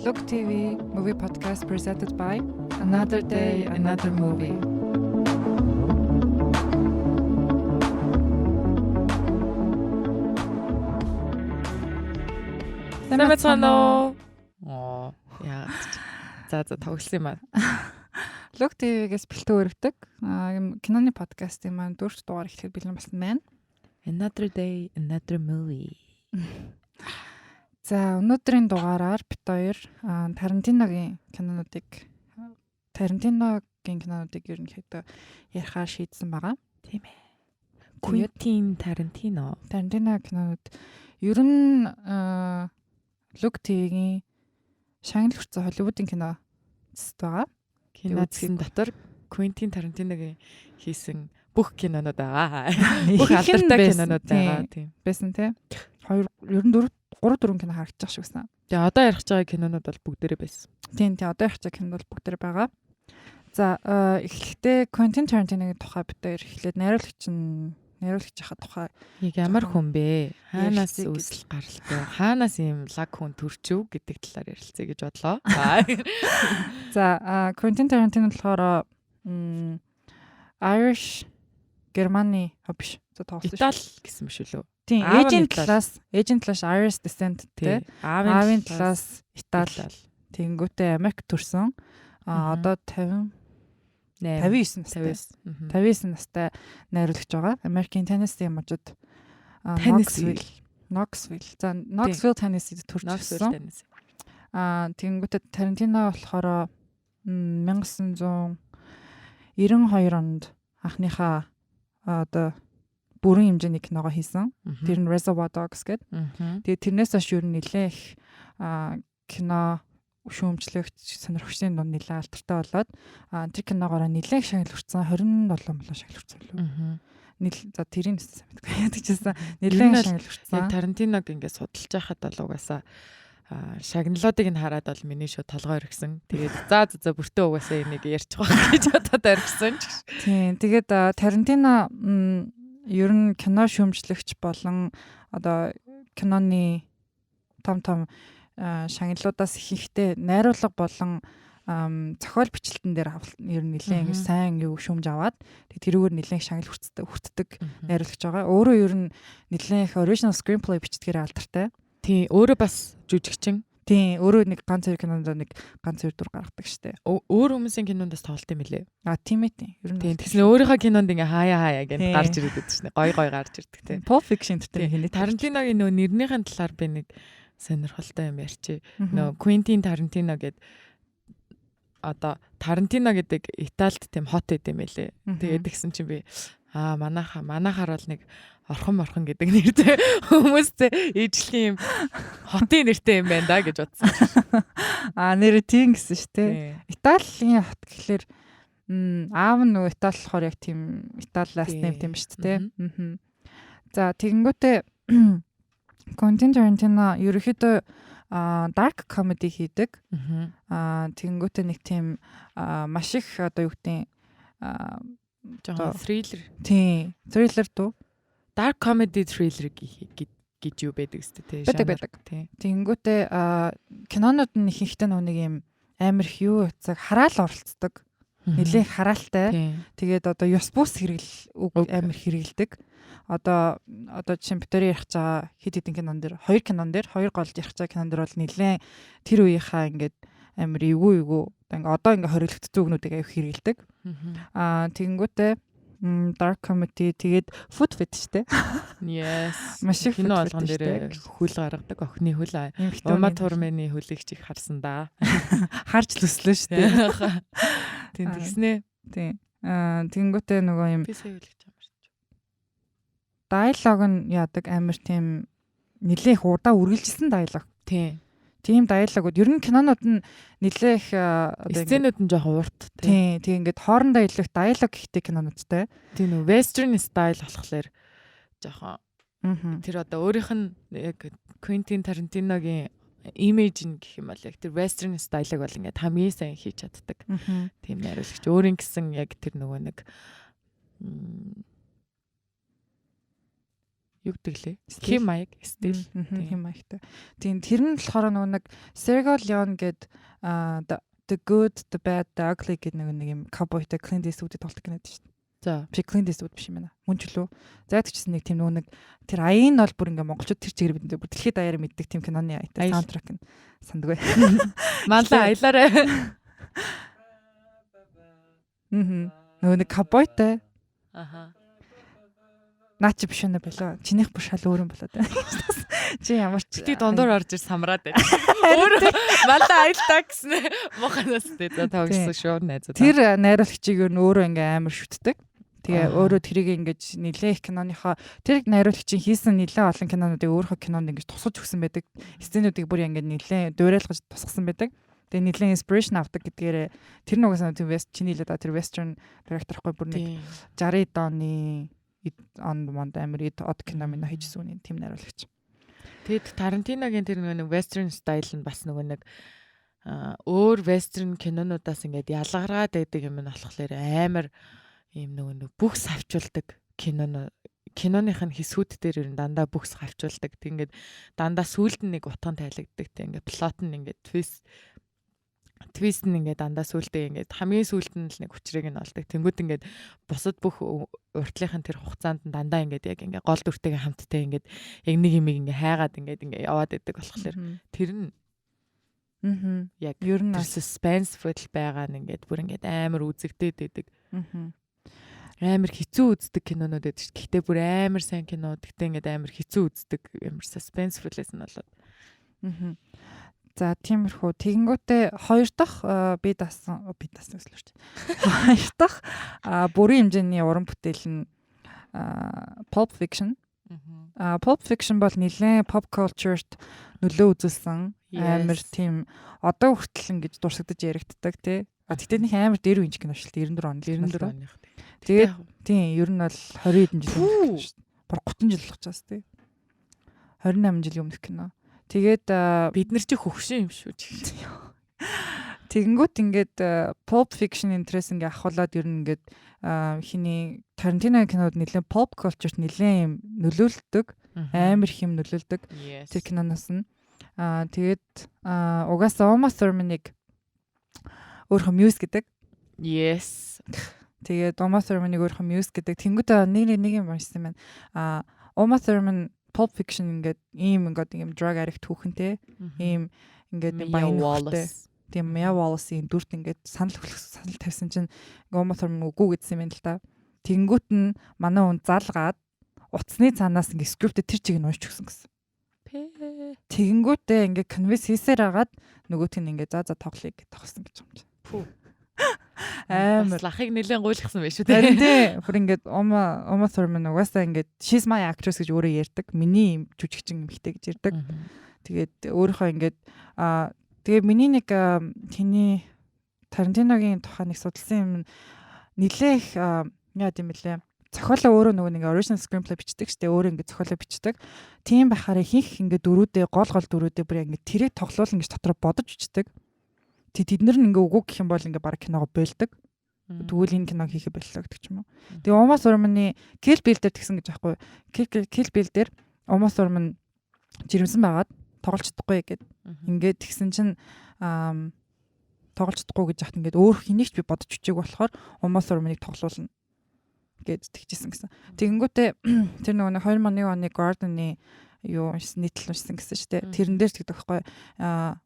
Look TV movie podcast presented by Another Day, Another Movie. Самцано. Яа. За тоглосон юм аа. Look TV-гээс бэлтэн өрөвдөг. Юм киноны подкастын маань 4 дугаар эхлэхэд бэлэн болсон байна. Another Day, Another Movie. За өнөөдрийн дугаараар бит хоёр Тарантиногийн кинонуудыг ерөнхийдөө ярихаар шийдсэн байгаа. Тийм ээ. Quentin Tarantino. Тарантино кинонууд ер нь Look TV-гийн шагнал хүртсэн Холливуудын кино зэст байгаа. Киноцгийн дотор Quentin Tarantino-гийн хийсэн бүх кинонууд байгаа. Бүх алдартай кинонууд байгаа. Тийм. Байсан тий. Ер нь 3-4 кино харагдчих шиг байна. Тэгээ одоо ярих байгаа кинонууд бол бүгдээрээ байсан. Тийм одоо ярих байгаа кинод бол бүгдээр байгаа. За эхлэхдээ Quentin Tarantino-гийн тухай бид хоёр эхлээд найруулагч хаа тухай яг ямар хүн бэ? Хаанаас үүсэл гаралтай? Хаанаас ийм лаг хүн төрчөв гэдэг талаар ярилцъя гэж бодлоо. За Quentin Tarantino болохоор Irish Германы биш Итали гэсэн биш үү? Тийм, Agent талаас Irish descent тий. Аавын талаас Итали. Тэнгүүтээ Америк төрсөн. Одоо 59 настай найруулагч байгаа. Америкийн Tennessee мужид Knoxville. За Knoxville, Tennessee төрчихсөн. Тэнгүүтээ Tarantino болохоор 1992 онд анхныхаа одоо бүрэн хэмжээний киногоо хийсэн. Тэр нь Reservoir Dogs гэдэг. Тэгээ тэрнээс хойш юу нэлээ их кино шүүмжлэгч сонирхогчдын дунд нэлээ алдартай болоод тэр киногоороо нэлээ шагнал хүртсэн 27 мөлөө шагнал хүртсэн лөө. За тэрийн мэдчихсэн нэлээ шагнал хүртсэн. Тарантиног ингээд судалж байхад бол угаасаа шагналуудыг нь хараад бол миний шууд толгой өргсөн. Тэгээд за бүртөө угаасаа энийг ярьчих واخ гэж бодоод өргсөн. Тийм. Тэгээд Тарантино ер нь кино шүүмжлэгч болон одоо киноны том шагналуудаас ихэнхдээ найруулга болон зохиол бичлэлтэн дээр ер нь нэлээд ингэ сайн юу шүүмж аваад тэрүүгээр нэлээд шагнал хүртдэг найруулагч байгаа. Өөрөө ер нь нэлээд их original screenplay бичдгээр алдартай. Тийм, өөрөө бас жүжигчин. Тийм, өөрөө нэг ганц хоёр кинонд нэг ганц хоёр дүр гаргадаг штэ. Өөр хүмүүсийн кинондос тоглолт юм лээ. Тийм ээ тийм. Ер нь тийм. Тэгсэн өөрийнхөө кинонд ингээ хаяа гэж гарч ирээд байдаг шнэ. Гой гарч ирдэг тийм. Pulp Fiction гэдэг хийнэ. Тарантиногийн нөө нэрнийхэн талаар би нэг сонирхолтой юм ярьчих. Нөө Quentin Tarantino гэдэг одоо Тарантино гэдэг Италид тийм хот эд юм байлээ. Тэгээд тэгсэн чинь би манайхаар бол нэг орхон гэдэг нэртэй хүмүүстэй ижлэх юм хотын нэртэй юм байна да гэж бодсон. Нэр тийм гэсэн шүү дээ. Италийн хот гэхэлэр аав нь нөгөө Итали болохоор яг тийм Италиас нэм шүү дээ. За тэгэнгүүтээ Quentin Tarantino ерөөхдөө dark comedy хийдэг. Тэгэнгүүтээ нэг тийм маш их одоо юу гэдэг жоохон thriller. Тийм, thriller дуу. Dark comedy thriller гэж юу байдаг өстэй тий. Байдаг. Тэгэнгүүтээ кинонууд нь их ихтэй нэг юм амар их юу цаг хараал оролцдог. Нэлээ хараалтай. Тэгээд одоо ёс бус амар хэрэгэлдэг. Одоо жишээ нь битүүр ярих байгаа хэд хэдэн кинон дээр хоёр голд ярих байгаа кинон дээр бол нэлээ тэр үеийнхаа ингээд амар эвгүй одоо ингээ хориглогдсон зүгнүүдийг аяг хэрэгэлдэг. Тэгэнгүүтээ dark comedy тэгээд food fetishтэй. Yes. Маш их кино болгон дээр хөл гаргадаг охины хөл Ума Турманы хөлийг чих харсан да. Харж л өслөө шүү дээ. Тийм тэгснэ. Тийм. Тэгэнгүүтээ нөгөө юм би сая хэлж байгаа юм шиг. Диалог нь яадаг амар тийм нэлээх удаа үргэлжилсэн диалог. Тийм диалогууд ер нь кинонууд нь нэлээх сценүүд нь жоохон урт. Тийм ингээд хоорондоо илүү их диалог ихтэй кинонуудтай. Тийм нөө western style болохоор жоохон тэр одоо өөрийнх нь яг Quentin Tarantino-гийн image гэх юм бол яг тэр western style-ыг бол ингээд хамгийн сайн хийж чаддаг. Тийм найруулагч. Өөрийн гэсэн яг тэр нөгөө нэг юу гэдэглээ? Хэм маяг стил. Хэм маягтай. Тийм тэр нь болохоор нөгөө нэг Sergio Leone гээд The Good, The Bad, The Ugly гэдэг нэг юм cowboyтай Clint Eastwood-ийг тоглох гэнэ шүү дээ. За, Clint Eastwood биш юм байна. Мөн ч лөө. Зайдаг ч гэсэн нэг тийм нөгөө нэг тэр аян нь бол бүр ингээ монголчууд тэр чигээр бидэнд бүр дэлхийд даяар мэддэг тийм киноны аятай саундтрак нь сандгүй. Манлаа аялаарай. Нөгөө нэг cowboyтай. Аха. Наач биш нэ болоо. Чинийх бүр шал өөр юм болоод байна. Чи ямар ч тий дундуур орж ир самраад байна. Өөр малаа аялтаа гэсэн моханаас тий тавьсан шүү найзаа. Тэр найруулагчийг өөр өөрөө ингээ амар шүтдэг. Тэгээ өөрөө тэрийг ингэж нилээ их киноныхоо тэр найруулагчийн хийсэн нилээ олон кинонуудыг өөрийнхөө кинонд ингэж тусгаж өгсөн байдаг. Сценүүдийг бүр ингээ нилээ дуурайлгаж тусгасан байдаг. Тэгээ нилээ inspiration авдаг гэдгээр тэр нугасаа тэр west чиний лээ тэр western director-хгүй бүр нэг 60-д оны онд амар од кино минь хийжсэн үний тийм найруулагч. Тэгэд Тарантиногийн тэр нэг western style нь бас нөгөө нэг өөр western кинонуудаас ингээд ялгараад байдаг юм нь болохоор амар ийм нөгөө бүх савчулдаг киноных нь хэсгүүд дээр ер нь дандаа бүх савчулдаг. Тэг ингээд дандаа сүүлд нь нэг утган тайлагддаг. Тэг ингээд плот нь ингээд твист нь ингээд дандаа сүултээ ингээд хамгийн сүулт нь л нэг хүчрэг нь олдог. Тэнгүүд ингээд бусад бүх уртлынхын тэр хугацаанд нь дандаа ингээд яг ингээд гол дүртэйгээ хамттай ингээд яг нэг юм ингээд хайгаад ингээд яваад идэг болохоор тэр нь яг ер нь suspenseful байгаа нь ингээд бүр ингээд амар үзэгдээд идэг. Амар хэцүү үздэг кинонууд байдаг шүү дээ. Гэхдээ бүр амар сайн кино. Гэхдээ ингээд амар хэцүү үздэг амар suspenseful байсан болоод. За тиймэрхүү тэгэнгүүтээ хоёр дахь би дасан гэсэн шүү дээ. Хоёр дахь бүрийн хэмжээний уран бүтээл нь Pulp Fiction. Pulp Fiction бол нэлээд pop culture-т нөлөө үзүүлсэн амар тийм одоо хүртэл ингэж дурсагдж яригддаг тий. Тэгтээ нэг амар дээр үеийн кино шүү дээ 94 оных. Тэгээд тийм ер нь бол 20 хэдэн жил өмнөх шүү дээ. Бараг 30 жил болж байгаа тий. 28 жилийн өмнөх кино. Тэгээд бид нар чи хөгшин юм шүү. Тэгэнгүүт ингээд Pulp Fiction interest ингээ ахуулаад ер нь ингээд хиний Tarantino кинод нэлээд pop culture-т нэлээд юм нөлөөлдөг, амар их юм нөлөөлдөг. Тэр киноноос нь тэгээд угаасаа Uma Thurman-ыг өөрхөн Muse гэдэг. Yes. Тэгээд Uma Thurman-ыг өөрхөн Muse гэдэг. Тэнгүүтээ нэг юм уншсан байна. Uma Thurman Pulp Fiction ингээд ийм drug addict хүүхэнтэй ийм ингээд баян нөхөртэй тийм Mia Wallace-ийн дүрт ингээд санал тавьсан чинь Uma Thurman үгүй гэдсэн юм л да. Тэнгүүт нь манай хүн залгаад утасны цаанаас ингээд скриптээ тэр чигийг уншиж өгсөн гэсэн. Тэгэнгүүтээ ингээд convince хийсээр агаад нөгөөт нь ингээд за тоглоё гэж тохсон гэж юм чинь. Амар лахыг нэлээд гуйлгсан байх шүү дээ. Харин тий. Бүр ингээд Uma Thurman угаасаа ингээд she's my actress гэж өөрөө ярьдаг. Миний жүжигчин эмэгтэй гэж ярьдаг. Тэгээд өөрийнхөө ингээд тэгээ миний нэг тэний Тарантиногийн тухай нэг судалсан юм нэлээх яа гэм бэлээ. Зохиолоо өөрөө нөгөө нэг original screenplay бичдэг штэ өөрөө ингээд зохиолоо бичдэг. Тийм байхаараа хийх ингээд дөрүүдээ гол дөрүүдээ бүр ингээд тэрэг тоглоулна гэж дотроо бодож бичдэг. Тэд нар ингээ үгүй гэх юм бол ингээ баг киногоо болдог. Тэгвэл энэ киног хийхэ боллоо гэдэг ч юм уу. Тэгээ Uma Thurman-ы Kill Bill дээр тэгсэн гэж байхгүй. Kill Bill дээр Uma Thurman жирэмсэн байгаад тоглож чадахгүй гэд. Ингээд тэгсэн чинь тоглож чадахгүй гэж яхад ингээд өөр хэнийг ч би бодож үчээг болохоор Uma Thurman-ыг тоглуулна гэд тэгчихсэн гэсэн. Тэгэнгүүтээ тэр нөгөө 2001 оны Gordon-ы юу нийтлэл уншсан гэсэн шүү дээ. Тэрэн дээр тэгдэг байхгүй.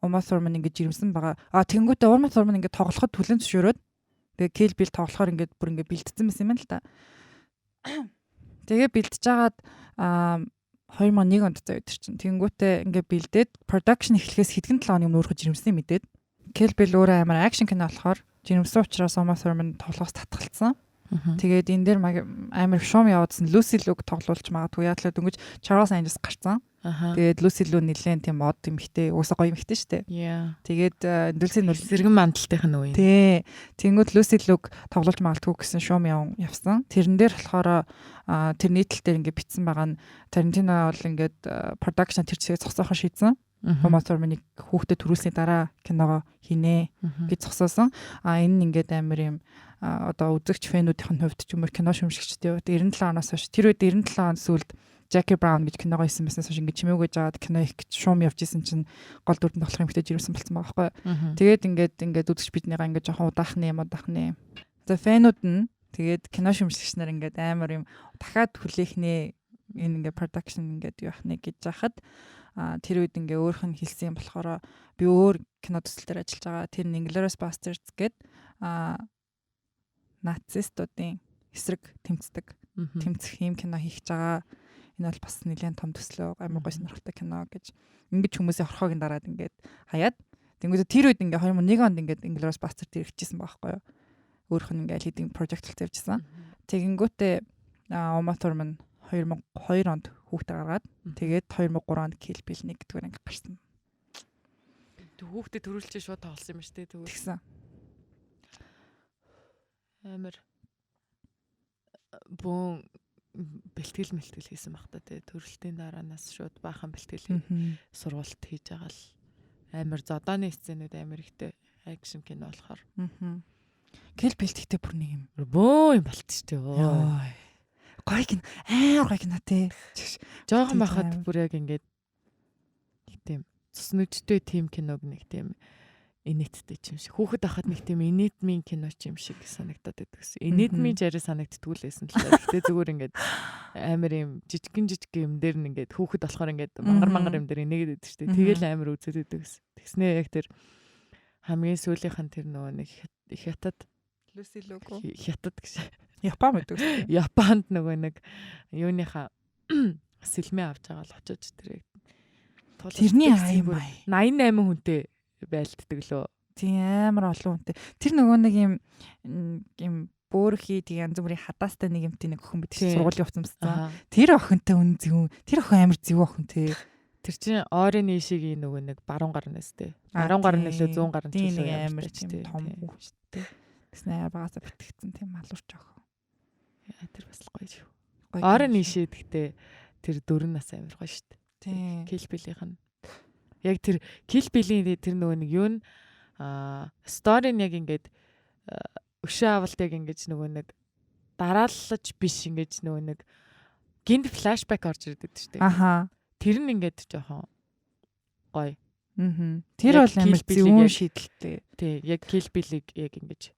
Uma Thurman ингэж жирэмсэн байгаа. Тэнгүүтээ Uma Thurman ингэ тоглоход түлэн зөвшөөрөөд тэгээ Kill Bill тоглохоор ингэ бүр ингэ бэлдсэн байсан юм л та. Тэгээ бэлдэж агаад 2001 онд зав өдөр чинь. Тэнгүүтээ ингэ бэлдээд production эхлэхээс хэдхэн 7 оны өмнө өөрөө жирэмсэн мэдээд Kill Bill өөрөө амар action кино болохоор жирэмсэн учраас Uma Thurman тоглохоос татгалцсан. Тэгээд энэ дээр амар шуум яваадсан Lucy Liu тоглуулж магадгүй яатлаа дөнгөж Charles Angels гарцсан. Тэгээд Lucy Liu нэлээд тийм мод эмхтэй уусаа гоё эмхтэй штэ. Тэгээд Lucy Liu сэргэн мандалтынх нь үе. Тий. Тэнгүүд Lucy Liu тоглуулж магадгүй гэсэн шуум явсан. Тэрэн дээр болохоор тэр нийтлэл дээр ингээд битсэн байгаа нь Tarantino бол ингээд production тэр чигээ зогсоохоо шийдсэн. Uma Thurman-ыг хүүхдэд төрүүлсний дараа киногоо хийнэ гэж зогсоосон. Энэ нь ингээд амар юм одоо үзэгч фэнүүдийн хувьд ч юм уу кино шүмжигчтэй. 97 оноос хойш тэр үед 97 он сүүлд Jackie Brown гэж киногоо хийсэн байснаас хойш ингээд чимээгөө жаад кино их шуум явж исэн чинь гол дүрдэн тоглох юмхтэй жирэмсэн болсон байгаа байхгүй. Тэгээд ингээд үзэгч биднийгаа ингээд жоохон удаахны. За фэнүүд нь тэгээд кино шүмжигч нар ингээд амар юм дахиад хүлээхнээ энэ ингээд production ингээд яахны гэж яхад тэр үед ингээ өөрх нь хэлсэн юм болохоор би өөр кино төсөл дээр ажиллаж байгаа. Тэр нь Inglourious Basterds гээд нацистуудын эсрэг тэмцэх юм кино хийх гэж байгаа. Энэ бол бас нэлээд том төслөө амар гоё сонирхолтой кино гэж ингэж хүмүүсийн хорхоог дараад ингээд хаяад тэнгуү тэр үед ингээ 2001 онд ингээд Inglourious Basterds ирчихсэн байхгүй юу. Өөрх нь ингээ leading project хэлж явжсэн. Тэгэнгүүтээ Uma Thurman 2002 онд хүүхдээ гаргаад тэгээд 2003 онд Kill Bill 1 гэдгээр анги гарсан. Хүүхдээ төрүүлж шууд тоглосон юм шүү дээ тэгсэн. Амар бөөн бэлтгэл хийсэн баг та тэгээд төрөлтийн дараанаас шууд баахан бэлтгэл сургалт хийж байгаа л амар зодооны сценүүд амар ихтэй акшн кино болохоор. Kill Bill гэхдээ бүр нэг юм бөө юм болт шүү дээ. Гоё гин гоё гин тий. Жохон байхад бүр яг ингээд тийм цус нүдтэй тим киног нэг тийм инээдтэй юм шиг. Хүүхэд байхад нэг тийм инээдмийн кино ч юм шиг санагдаад байдагс. Инээдмийн жараа санагдтгүй л байсан л та. Гэтэ зүгээр ингээд амар юм жижиг юм дээр нь ингээд хүүхэд болохоор ингээд мангар юм дээр инээгээд байдаг шүү дээ. Тэгэл амар үзээд байдагс. Тэгснээ яг тэр хамгийн сүүлийнхэн тэр нөгөө нэг хятад Lucy Liu хятад гэж Япон мэдв. Японд нөгөө нэг юуныхаа сэлмээ авч байгаа л очиж тэр тэрний аян 88 хүнтэй байлддаг лөө. Тийм амар олон хүнтэй. Тэр нөгөө нэг юм бөөрхий тийм янз бүрийн хадастай нэг юмтай нэг охин бид сургуулийн хувцамссан. Тэр охинтой үн зөв. Тэр охин амар зөв охин тий. Тэр чинь Орын Ишигийн нөгөө нэг баруун гарнаас тий. Баруун гарн нэлээ 100 гарн чөлөө амар тийм том хүүхтэй. Тэснэ багасаа битгэцэн тийм малуурч охин. Тэр бас гоё шүү. Орон Иши гэхдээ тэр 4 нас амир гоё шүү дээ. Тийм. Kill Bill-ийнх нь. Яг тэр Kill Bill-ийн тэр нөгөө нэг юу н story нь яг ингээд өшөө авалт яг ингэж нөгөө нэг дарааллаж биш ингэж нөгөө нэг гинт флашбек орж ирдэг шүү дээ. Тэр нь ингээд жоохон гоё. Тэр бол амар зөв шийдэлтэй. Тий, яг Kill Bill-ийг яг ингэж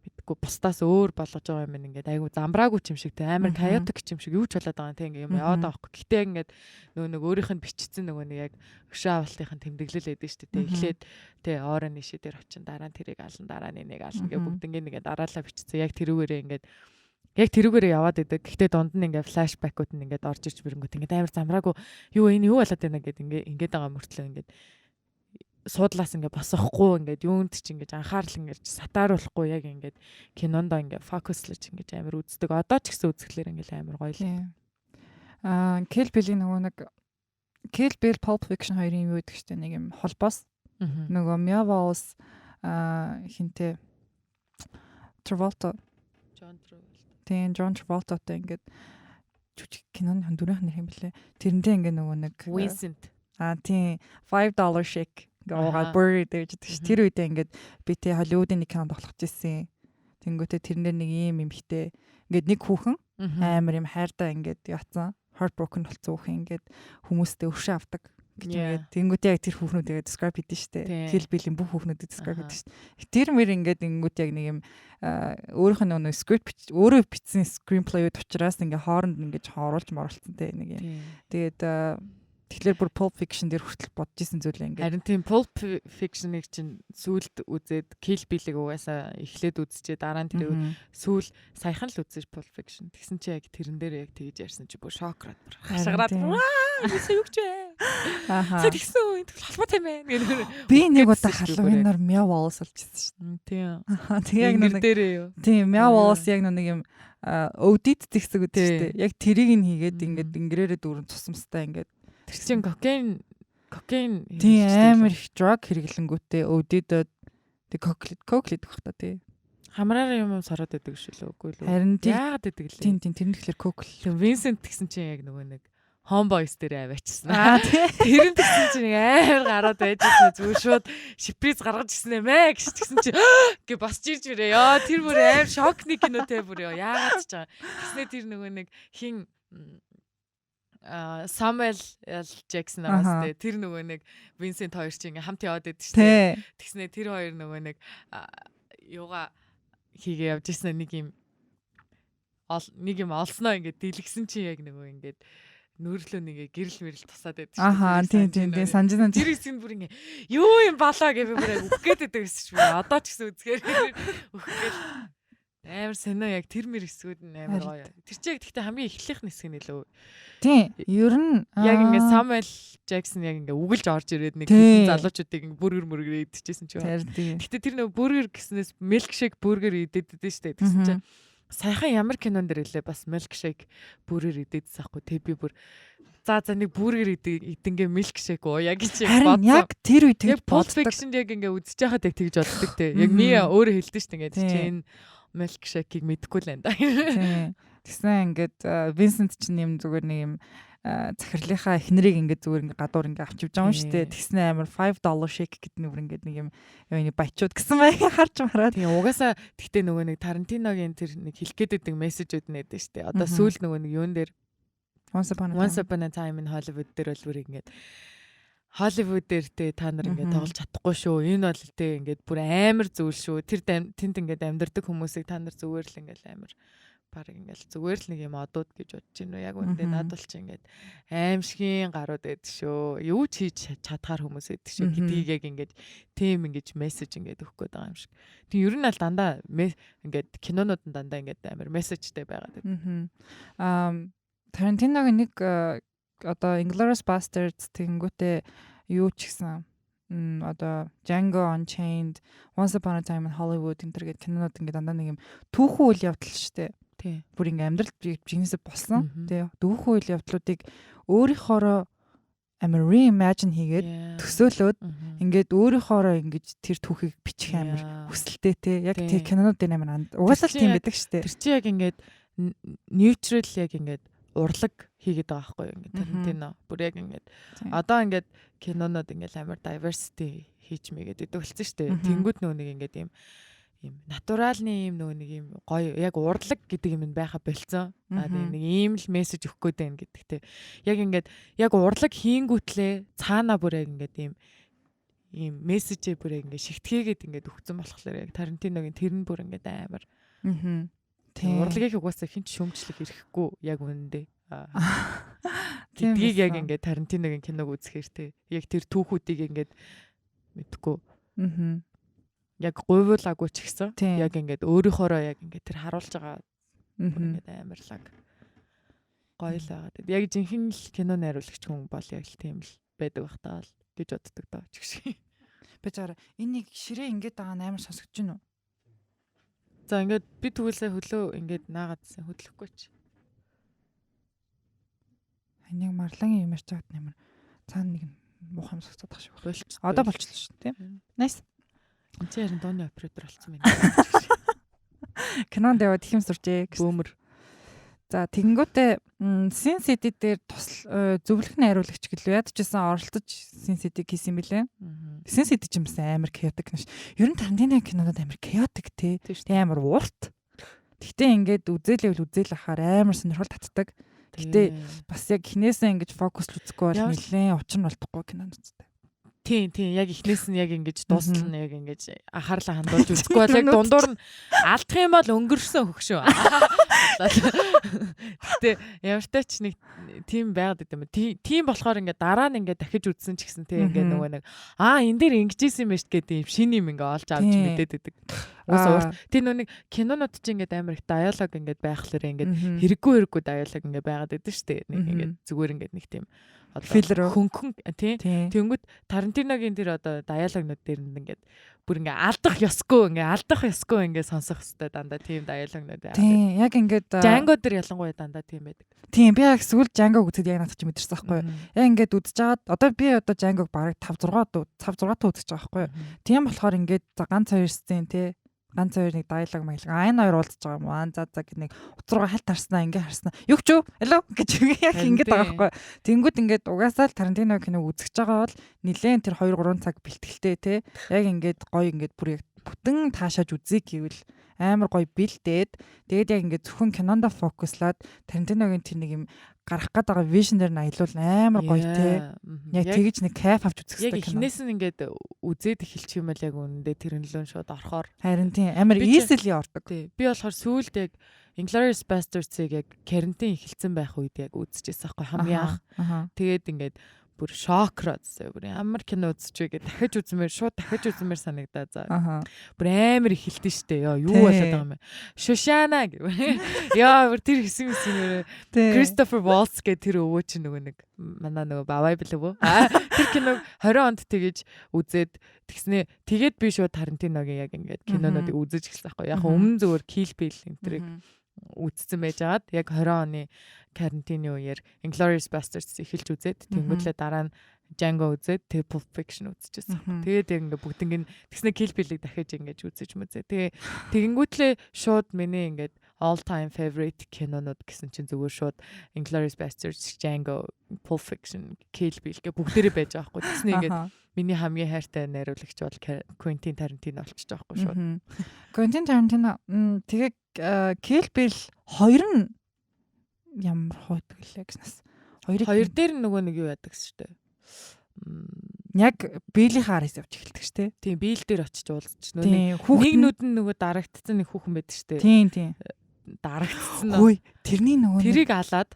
битггүй бусдаас өөр болгож байгаа юм ингээд айгу замбраагүй юм шиг те амар chaotic юм шиг юу ч болоод байгаа тийм юм яваад байгаа хөөх. Гэтэ ингээд нөгөө өөрийнх нь бичсэн нөгөө нэг яг өшөө авалтын тэмдэглэл байдаг шүү дээ. Эхлээд те Орон Иши дээр очин дараа нь тэрийг алан дараа нь энийг алан гэх бүгд ингээд дараалал бичсэн. Яг тэрүүгээрээ ингээд яг тэрүүгээрээ яваад идэг. Гэтэ дунд нь ингээд флашбекүүд нь ингээд орж ирж бирэнгүүт ингээд амар замбраагүй юу энэ юу болоод байна гэдэг ингээд байгаа мөртлөө ингээд суудлаас ингээ босохгүй ингээд юунд ч ингээд анхаарал ингээд сатааруулахгүй яг ингээд кинондоо ингээ фокуслж ингээд амар үздэг. Одоо ч гэсэн үзэхлээр ингээ амар гоё л. Kill Bill-ийн нөгөө нэг Kill Bill Pulp Fiction хоёрын юу гэдэг чтэй нэг юм холбоос. Нөгөө Mia Wallace хинтээ Travolta. John Travolta-тай ингээд жүжиг киноны дүрийнх нэр юм блэ. Тэрнтэй ингээ нөгөө нэг Vincent. Тийм $5 shake гоогаад бүр дэж идэж. Тэр үедээ ингээд би тэ Холливуудын нэг кинонд тоглож ирсэн. Тэнгүүтээ тэрнэр нэг юм ихтэй ингээд нэг хүүхэн амар юм хайртай ингээд яатсан. Heartbroken болсон хүүхэн ингээд хүмүүстэй өршөө авдаг гэж ингээд тэнгүүтээ яг тэр хүүхнүүд тэгээд describe хийдэж штэ. Kill Bill-ийн бүх хүүхнүүдэд describe хийдэж штэ. Тэр мэр ингээд тэнгүүт яг нэг юм өөрийнх нь нэг script өөрөө бичсэн screenplay-д учраас ингээд хооронд ингээд оруулж моруулсан те нэг юм. Тэгээд тэгэхээр бүр Pulp Fiction дээр хүртэл бодож исэн зүйлээ ингээд. Харин тийм Pulp Fiction-ыг чинь сүүлд үзээд Kill Bill-ийг угаасаа эхлээд үзчихээ дараа нь тэр сүүл саяхан л үзэж Pulp Fiction. Тэгсэн чи яг тэрэн дээр яг тэгж ярьсан чи бүр шокраад хашгираад юусэн юу гэж вэ? Тэгсэн энэ халбат юм байна. Би нэг удаа Halloween-аар Meow Walls олчихсан шүү дээ. Тийм. Тэг яг нэг дээрээ юу. Тийм Meow Walls яг нэг юм audit тэгсэг үү шүү дээ. Яг тэрийг нь хийгээд ингээд ингэрээрээ дүүрэн тусамстай ингээд тэр чин кокаин тийм амар их drug хэрэглэнгүүтээ audit-од тэг коклид гэх та тий. Хамраар юм сороод байдаг шүү лөө үгүй лөө. Харин яагаад байдаг лээ. Тийм тэр нь тэгэхээр кокл. Vincent гэсэн чинь яг нөгөө нэг Homeboys дээр аваачсан. Тэр нь тэгсэн чинь амар гараад байжсэн зүгээр шууд шиприз гаргаж ирсэн юм ээ гэсэн чинь гэ босч ирж ирээ. Яа тэр бүр амар шокны кино те бүр яагаад ч байгаа. Тэснэ тэр нөгөө нэг хин Samuel L. Jackson аваад тэр нөгөө нэг Vincent хоёр чинь ингээм хамт яваад байдаг шүү дээ. Тэгснэ тэр хоёр нөгөө нэг юугаа хийгээ явж ирсэн нэг юм олсноо ингээд дийлгсэн чинь яг нөгөө ингээд нөөрлөө нэгэ гэрэл мэрэл тусаад байдаг шүү. Тийм санаж. Тэр хэсэг нь бүр ингээ юу юм болоо гэвэ бүр өгөх гээд байдаг гэсэн чинь одоо ч гэсэн үзгээр өгөх гээд амар сонио яг тэр мэр хэсгүүд нь амар гоё. Тэр чинь гэхдээ хамгийн эхлийнх нь хэсэг нь лөө. Тийм. Ер нь яг ингээ Samuel Jackson яг ингээ үгэлж орж ирээд нэг залуучуудыг бүргэр идчихсэн ч байна. Гэхдээ тэр нөгөө бүргэр гэснээс milkshake бүргэр идэдсэн шүү дээ. Тэгсэн чинь саяхан ямар кинон дэр илээ бас milkshake бүргэр идэдсэн аахгүй тэг би бүр за нэг бүргэр идэнгээ milkshake уу яг гэж бодсон. Яг тэр үед тэг боддог. Яг ингээ үзэж байхад яг тэгж боддог те. Яг Мия өөрөө хэлдэг шүү дээ ингээ чинь milkshake-ийг мэдэхгүй л энэ да. Тэгсэн ингээд Vincent ч нэм зүгээр нэг юм захирлынхаа эхнэрийг ингээд зүгээр ингээд гадуур ингээд авч явж байгаа юм шүү дээ. Тэгснэ амар $5 shake гэдэг нэг юм энэ баячууд гэсэн бай харж мараад. Тийм угаасаа тэгтээ нөгөө нэг Тарантиногийн тэр нэг хэлэх гээд байдаг мессежүүд нэдэж шүү дээ. Одоо сүүл нөгөө нэг юун дээр Once Upon a Time in Hollywood дээр бол бүр ингээд Hollywood дээр та нар ингээд тоглож чадахгүй шүү. Энэ бол ингээд бүр амар зүйл шүү. Тэр тэнд ингээд амьдардаг хүмүүсийг та нар зүгээр л ингээд амар баг ингээд зүгээр л нэг юм одууд гэж бодож байна. Яг үндэ над бол чи ингээд аимшигын гарууд байдаг шүү. Юу ч хийж чадхаар хүмүүс байдаг шүү. Гэдгийг яг ингээд тийм ингээд мессеж ингээд өгөх гээд байгаа юм шиг. Тэг ер нь аль дандаа ингээд кинонууд нь дандаа ингээд амар мессежтэй байгаад байдаг. Тарантиногийн нэг одоо Inglourious Basterds тэнгүүтээ юу ч гэсэн одоо Django Unchained, Once Upon a Time in Hollywood энэ төр гэдэг кинонууд ингээд дандаа нэг юм түүхэн үйл явдал шүү дээ. Тий. Бүр ингээд амьдрал жинээсээ болсон. Тий. Түүхэн үйл явдлуудыг өөрийнхоороо амар reimagine хийгээд төсөөлөөд ингээд өөрийнхоороо ингээд тэр түүхийг бичих амар хүсэлтэй те. Яг тэр кинонууд дээр амар угаасаа тийм байдаг шүү дээ. Тэр чи яг ингээд neutral яг ингээд урлаг хийгээд байгаа байхгүй юу ингээд Тарантино бүр яг ингээд одоо ингээд кинонод ингээд амар diversity хийж мэйгээд идэг болсон шүү дээ. Тэнгүүд нөгөө нэг ингээд юм натуралны юм нөгөө нэг юм гоё яг урлаг гэдэг юм байха болцсон. Нэг ийм л мессеж өгөх гээд байна гэдэг те. Яг ингээд яг урлаг хийнгүүтлээ цаана бүр яг ингээд ийм мессежээ бүр яг ингээд шигтгээгээд ингээд өгцөн болохоор яг Тарантиногийн тэр нь бүр ингээд амар. Тийм урлагийг угаасаа хинч шөмжлөх ирэхгүй яг үнэндээ. Гэдгийг яг ингээд Тарантиногийн киног үзэхээр те. Яг тэр түүхүүдийг ингээд мэдхгүй. Яг гуйвуулаагүй ч гэсэн яг ингээд өөрийнхоороо яг ингээд тэр харуулж байгаа ингээд амарлаг гоё л байгаа. Яг жинхэнэ л кино найруулагч хүн бол яг л тийм л байдаг бах таа л гэж боддог доо ч гэсэн. Би заа энийг ширээ ингээд байгаа нь амар сонсогдож байна уу? За ингээд би тэгвэл хөлөө ингээд наагаадсан хөдлөхгүй ч. Энийг марлагын юм ярьж байгаад нэмэр цаана нэг муухай юм сонсогдох шиг байна. Одоо болчихлоо шүү тийм. Nice. Энд чинь дооны оператор болсон байна. Кинонд яваад их юм сурчээ. Бөөмөр. За тэгэнгүүтээ Sin City дээр зөвлөх найруулагч гэлөө ядчихсан оролцож Sin City хийсэн билээ. Sin City ч юмсан амар chaotic наш. Ер нь Тарантино кинонод амар chaotic те. Амар урт. Гэхдээ ингээд үзэл ахаар амар сонирхол татдаг. Гэхдээ бас яг хинээсээ ингэж фокус үзэхгүй бол нэлээд учир нь болтохгүй кинонд үздэг. Тийм яг эхнээс нь яг ингэж дуустал нь яг ингэж анхаарлаа хандуулж үзэхгүй бол яг дундуур нь алдах юм бол өнгөрсөн хөгшөө. Гэтэ ямартай ч нэг тийм байгаад идэм бэ. Тийм болохоор ингээд дараа нь ингээд дахиж үзсэн ч гэсэн тийм ингээд нөгөө нэг энэ дээр ингэжсэн юм байна гэдэг юм шин юм ингээд олж авч мэдээд идэг. Тийм нөгөө нэг кинонод ч ингээд амар их диалог ингээд байхлаар ингээд хэрэггүй диалог ингээд байгаад идэв штэ. Нэг ингээд зүгээр ингээд нэг тийм хөнгөн тий. Тэнгүүд Тарантиногийн тэр одоо диалогнууд дээр ингээд бүр ингээ алдах ёсгүй ингээ сонсох хэвээр дандаа тийм диалогнууд байна. Тийм яг ингээд Django дээр ялангуяа дандаа тийм байдаг. Тийм би яг сүүл Django үзээд яг надад ч мэдэрсэн байхгүй юу. Яг ингээд үзэж жаад одоо би одоо Django-г бараг 5 6 та үзэж байгаа байхгүй юу. Тийм болохоор ингээд ганц хоёр сцен тий ганц хоёр нэг диалог маялга энэ хоёр уулзж байгаа юм аа за гэх нэг уцрууга хальт харснаа ингээ харснаа юг ч юу алло гэж яг ингэж байгаа байхгүй. Тэнгүүд ингээд угаасаа л Тарантино киног үзэж байгаа бол нилээн тэр 2 3 цаг бэлтгэлтэй те яг ингээд гоё ингээд бүр яг бүтэн таашааж үзье гэвэл амар гоё бэлдээд тэгээд яг ингээд зөвхөн кинонд фокуслаад Тарантиногийн тэр нэг юм гарах гээд байгаа вижн дээр нь аялуул амар гоё те. Яг тэгж нэг кайф авч үзэх хэрэгтэй. Яг эхнээс нь ингээд үзээд эхэлчих юм бол яг үнэндээ тэр нөлөө шууд орохоор. Харин тийм амар easily ордог. Тий. Би болохоор сүүлд яг Inglourious Basterds-ыг яг карантин эхэлсэн байх үед яг үзчихсэн байхгүй хамгийн анх. Тэгээд ингээд бүр шокроод бүр ямар кино үзчихвэ гэж дахиж үзмээр санагдаа за. Бүр амар ихэлдэж штэ. Юу болоод байгаа юм бэ? Шушана гэв. Яа бүр тэр хэсэг Christopher Waltz гэх тэр өвөө чинь нөгөө нэг манай нөгөө бавай билүү? Тэр киног 20 онд тэгэж үзээд тэгснээ тэгээд би шууд Тарантиногийн яг ингээд кинонуудыг үзэж эхэлсэн байхгүй. Яг өмнө зөвөр Kill Bill энтрийг үзсэн байжгаад яг 20 оны карантины үеэр Inglourious Basterds эхэлж үзээд тэнгуүлээ дараа нь Django үзээд тэгээ Pulp Fiction үзчихсэн. Тэгээд яг ингээд бүгднийг тэгснэ Kill Bill-ийг дахиж ингэж үзэж мүзээ. Тэгээ тэгэнгүүтлээ шууд миний ингээд all time favorite кинонууд гэсэн чинь зүгээр шууд Inglourious Basterds, Django, Pulp Fiction, Kill Bill гэх бүгдээрээ байж байгаа хгүй. Тэгснэ ингээд миний хамгийн хайртай найруулагч бол Quentin Tarantino болчихж байгаа хгүй шууд. Quentin Tarantino тэгээ Kill Bill 2 нь ямар хойдог лээ гэснээс. Хоёр дээр нөгөө нэг юу яадаг шүү дээ. Яг Билли Харрис явж эхэлдэг шүү дээ. Тийм, Билл дээр очиж уулзч нөгөө нэг нүд нь нөгөө дарагдцсан нэг хүүхэн байдаг шүү Тийм. дээ. Дарагдцсан. Хөөе, тэрний нөгөө тэрийг алаад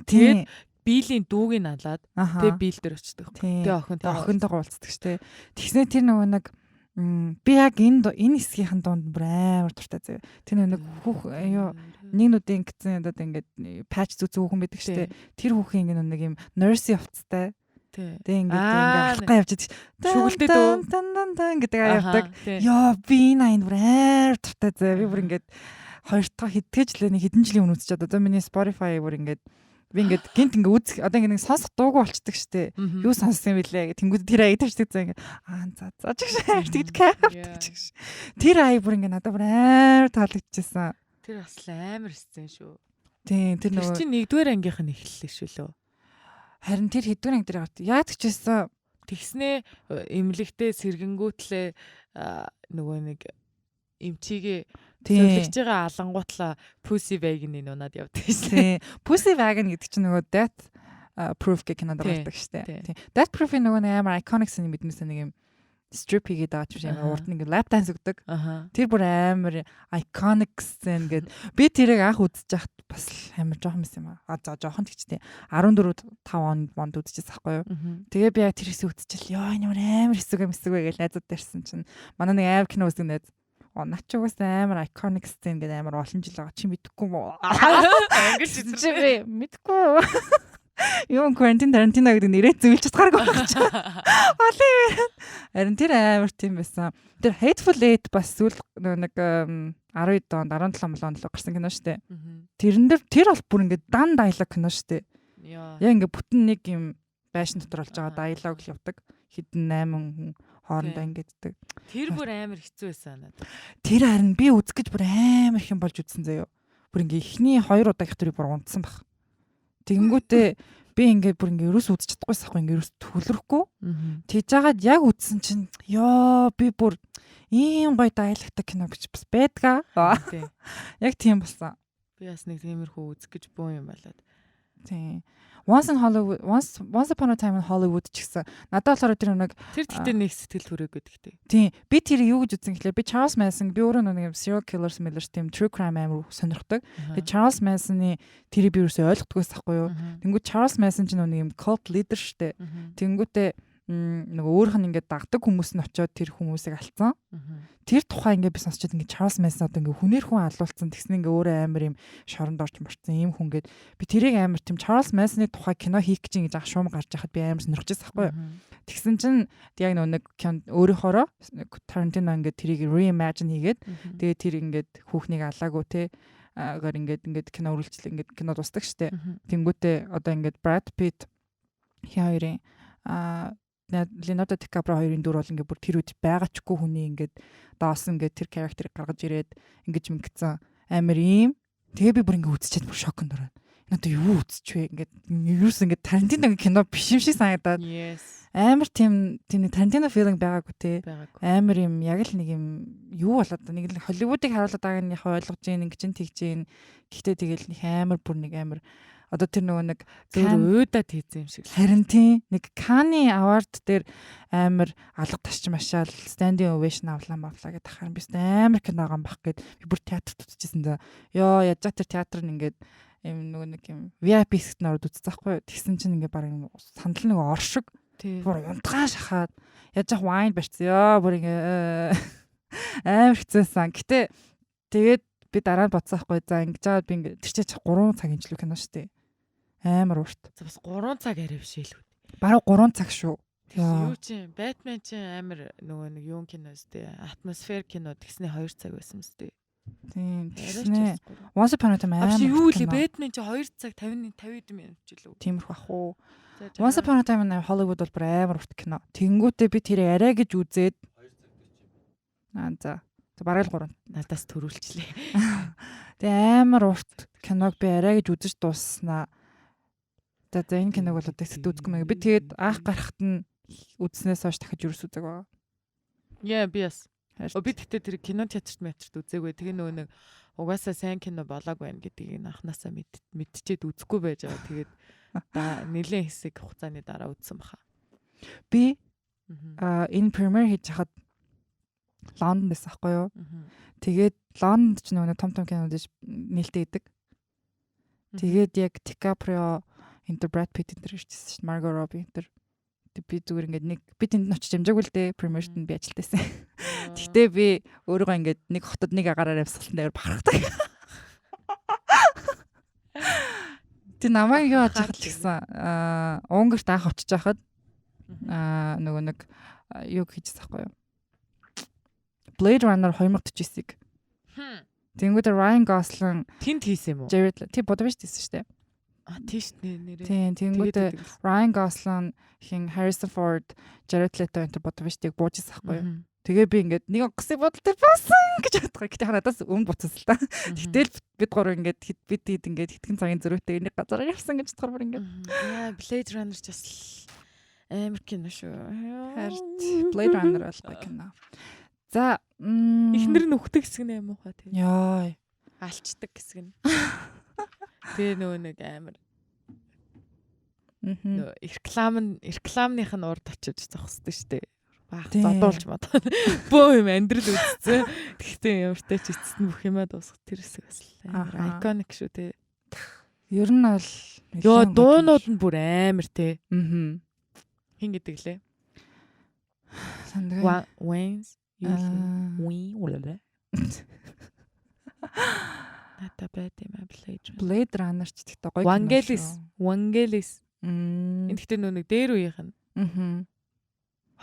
тийм Биллийн дүүг нь алаад тэгээ Билл дээр очдог. Тэгээ охинтойгоо уулздаг шүү дээ. Тэгснэ тэр нөгөө нэг би яг энэ хэсгийнхэн дунд бүр амар дуртай заяа. Тэр нэг нэг нүдийн гэсэн одоо ингээд патч зүг хүүхэн байдаг штэ. Тэр хүүхэн ингээд нэг юм nurse явцтай. Тэг ингээд алхаа явж идэг. Шүгэлтэй дөө гэдэг аявдаг. Яа би энэ бүр амар дуртай заяа. Би бүр ингээд хоёр дахь хэдгэж л нэг хэдэн жилийн өмнө үзчихээд одоо миний Spotify бүр ингээд би ингээд гинт ингээ үзэх одоо ингээ сонсох дуугүй болчдөг штэ. Юу сонссон юм бэлээ гэх тэнгууд тэр аяг тавьчихдаг заа ингээ за тэгж кайф. Тэр аяг бүр ингээ надад бүр амар таалагдчихсан. Тэр бас амар хэцсэн шүү. Тийм тэр нөгөө чинь нэгдүгээр ангийнх нь эхэллээ шүү лөө. Харин тэр хэдвэр анги дээр яад гэжсэн тэгснээ эмнэлэгтээ сэргэнгүүтлээ нөгөө нэг эмчигээ зөвлөж байгаа алангуутлаа Pussy Wagon-ийн унаад явдаг шээ. Pussy Wagon гэдэг чинь нөгөө Death Proof гэх кинонд гардаг шээ. Тийм. Death Proof-ийн нөгөө амар iconic сан мэднэс нэг юм strip хийгээд байгаа ч юм урд нь ингээ lap dance өгдөг. Тэр бүр амар iconic сан гээд би тэрийг анх үзэж яхад бас амар жоохон мэс юм аа. За жоохон тэгчтэй 14 5 онд үзчихсэн байхгүй юу. Тэгээ би яг тэр хэсэг үзчихэл ёо энэ амар хэсэг юм гэж найзууд дээрсэн чинь манай нэг амар кино үздэг найз наач угаас амар iconic scene гэдэг амар олон жил байгаа чи мэдэхгүй мó. Ингэж чи би мэдэхгүй. Юу Quentin Tarantino гэдэг нэрээ зөвлөж чадгааргүй байх чи. Олон. Харин тэр амар тийм байсан. Тэр Hateful Eight бас сүүл нэг 12 онд 17 онд л гарсан кино шүү дээ. Тэрэн дээр тэр бол бүр ингээд дан диалог кино шүү дээ. Яа ингээд бүтэн нэг юм байшин дотор болж байгаа диалог л явдаг. Хэдэн 8 хүн хоорондоо ингэддэг. Тэр бүр амар хэцүү байсан надад. Тэр харин би үзэх гэж бүр амар их юм болж үзсэн заяо. Бүр ингээ эхний 2 удаа их төрийг бүр унтсан баг. Тэгэнгүүтээ би ингээ бүр ингээ ерөөс үзэж чадахгүйс ахгүй ингээ ерөөс төлөрөхгүй. Тэгж жагаад яг үзсэн чинь ёо би бүр ийм гоё диалогтай кино гэж бас байдгаа. Яг тийм болсон. Би бас нэг тиймэрхүү үзэх гэж боо юм болоод. Тийм. Once upon a time in Hollywood ч гэсэн надад болохоор тэр нэг тэр гэхдээ нэг сэтгэл хүрээгүй гэдэгтэй. Тийм. Би тэр юу гэж үзсэн гэхлээр би Charles Manson би өөрөө нэг serial killers тийм true crime амар сонирхдаг. Тэгээ Charles Manson-ы тэрийг би юусоо ойлгохдгоос тахгүй юу. Тэнгүүд Charles Manson ч нэг юм cult leader штэ. Тэнгүүтээ нөгөө өөрх нь ингээд дагдаг хүмүүс нь очиод тэр хүмүүсийг алдсан. Тэр тухай ингээд би сонсчод ингээд Чарлз Мансон одоо ингээд хүнээр хүн алуулсан тэгснэ ингээд өөрөө амар юм шоронд орж морцсон юм хүн гээд би тэрийг амар тийм Чарлз Мансоны тухай кино хийх гэж ингэж ах шуум гарч яхад би амар сонирхчихсан байхгүй юу. Тэгсэн чинь яг нэг өөрийнхоороо Тарантино ингээд тэрийг reimagine хийгээд тэгээд тэр ингээд хүүхнийг алаагүй те агаар ингээд кино үргэлжлэл ингээд кино дусдаг штэ. Тэнгүүтээ одоо ингээд Brad Pitt хоёрын Leonardo DiCaprio хоёрын дүр бол ингээд бүр тэр үед байгачгүй хүний ингээд доос ингээд тэр character гаргаж ирээд ингэж мэгцэн амар ийм тэгээ би бүр ингээд үзчихээд бүр шоконд ороод одоо юу үзчихвэ ингээд ерөөс ингээд Тарантиногийн кино биш юм шиг санагдаад амар тийм Тарантино feeling байгаагүй те амар юм яг л нэг юм юу болоод нэг л Холливуудыг харуулдаг байгааг нь яг ойлгож гин ингэж нь тэгж гин гэхдээ тэгэл нэг амар бүр нэг амар одоо тэр нөгөө нэг уудаад хийсэн юм шиг. Харин тийм нэг Cannes Award дээр амар алга тасч машаал standing ovation авлаа гэдэг ахаар би амар киногоо бах гээд би бүр театрт үзчихсэн за. Ёо яаж тэр театр нь ингээд юм нөгөө нэг юм VIP хэсэгт ороод үзсэн байхгүй. Тэгсэн чинь ингээд баг сандал нэг оршиг бүр унтгаа шахаад яаж wine барьцсан ёо бүр ингээд амар хэцээсэн. Гэтэ тэгээд би дараа нь бодсон байхгүй за ингэж жаад би ингээд тэр чинь 3 цаг инжлүү кино шүү дээ. Амар урт. За бас 3 цаг арай биш ээ л үү. Бараг 3 цаг шүү. Юу чи Batman чи амар нөгөө нэг юун кино өстэй. Атмосфер кино тэгснэ 2 цаг байсан өстэй. Тийм. Тэгснэ. Once Upon a Time амар. Юу л Batman чи 2 цаг 50 минут ч илүү. Тиймэрхүү ах уу. Once Upon a Time in Hollywood бол бүр амар урт кино. Тэнгүүтээ би тэр арай гэж үзээд 2 цаг. За бараг л 3 надаас төрүүлчлээ. Тэгээ амар урт киног би арай гэж үзэж дусснаа. За энэ киног бол одоо ихэд үзгүй мэй. Би тэгээд анх гарахт нь үзснээс хойш дахиж юус үзэг байгаа. Яа би бас. Би тэгтээ тэр кино театрт үзээгүй. Тэгээ нөгөө нэг угаасаа сайн кино болоогүй байх гэдгийг анханасаа мэдчихэд үзэхгүй байж байгаа. Тэгээд нэлээд хэсэг хугацааны дараа үзсэн баха. Би энэ премьер хийж хахад Лондонд байсан байхгүй юу? Тэгээд Лондонд ч нөгөө том кинод нээлттэй идэг. Тэгээд яг DiCaprio Интер Brad Pitt энэ ирчихсэн шүү дээ. Margot Robbie энэ. Би зүгээр ингээд нэг би тэнд очиж амжаагүй л дээ. Premierт нь би ажилтайсан. Гэхдээ би өөрийгөө ингээд нэг хотод нэг агаараар явсгалан дээр бахархдаг. Тэ намайг юу яаж хахад гэсэн Унгарт анх очиж хахад нөгөө нэг юу хийчихсэн байхгүй юу? Blade Runner 2049-ийг. Тэнгүүд Ryan Gosling тэнд хийсэн юм уу? Jared Leto тий бодож байсан шүү дээ. Тийш нэрээ. Тийм тэнгүүд Ryan Gosling хин Harrison Ford, Jared Leto энэ бодож байжтайг буужсан байхгүй юу? Тэгээ би ингээд нэг онгоцны бодолтой басан гэж бодгоо. Гэтэ надаас өмнө буцсан л та. Гэтэл бид гурав ингээд бид ингээд хитгэн цагийн зөрүүтэй нэг газараар явсан гэж бодгоор бүр ингээд. Яа Blade Runner ч бас амар кино шүү. Харин Blade Runner бол кино. За эхнэр нь өгдөг хэсэг нь юм уу хаа тийм. Яа. Алчдаг хэсэг нь. Тэгээ нөгөө нэг амар. Нөгөө рекламных нь урд очиж зогсдог штэ. Баах задуулж мод. Бөө юм амьдрал үзсэн. Тэгтээ ямартай ч эцэст нь бүх юмаа дуусах тэр хэсэг бас амар iconic шүү те. Ер нь бол ёо дуунууд нь бүр амар те. Хин гэдэг лээ. Сандгаа. Wayne's Wee улаа. Ната байтим Blade Runner ч гэхдээ гоё. Vangelis. Энэ гэхдээ нэг дээр үеийнх нь.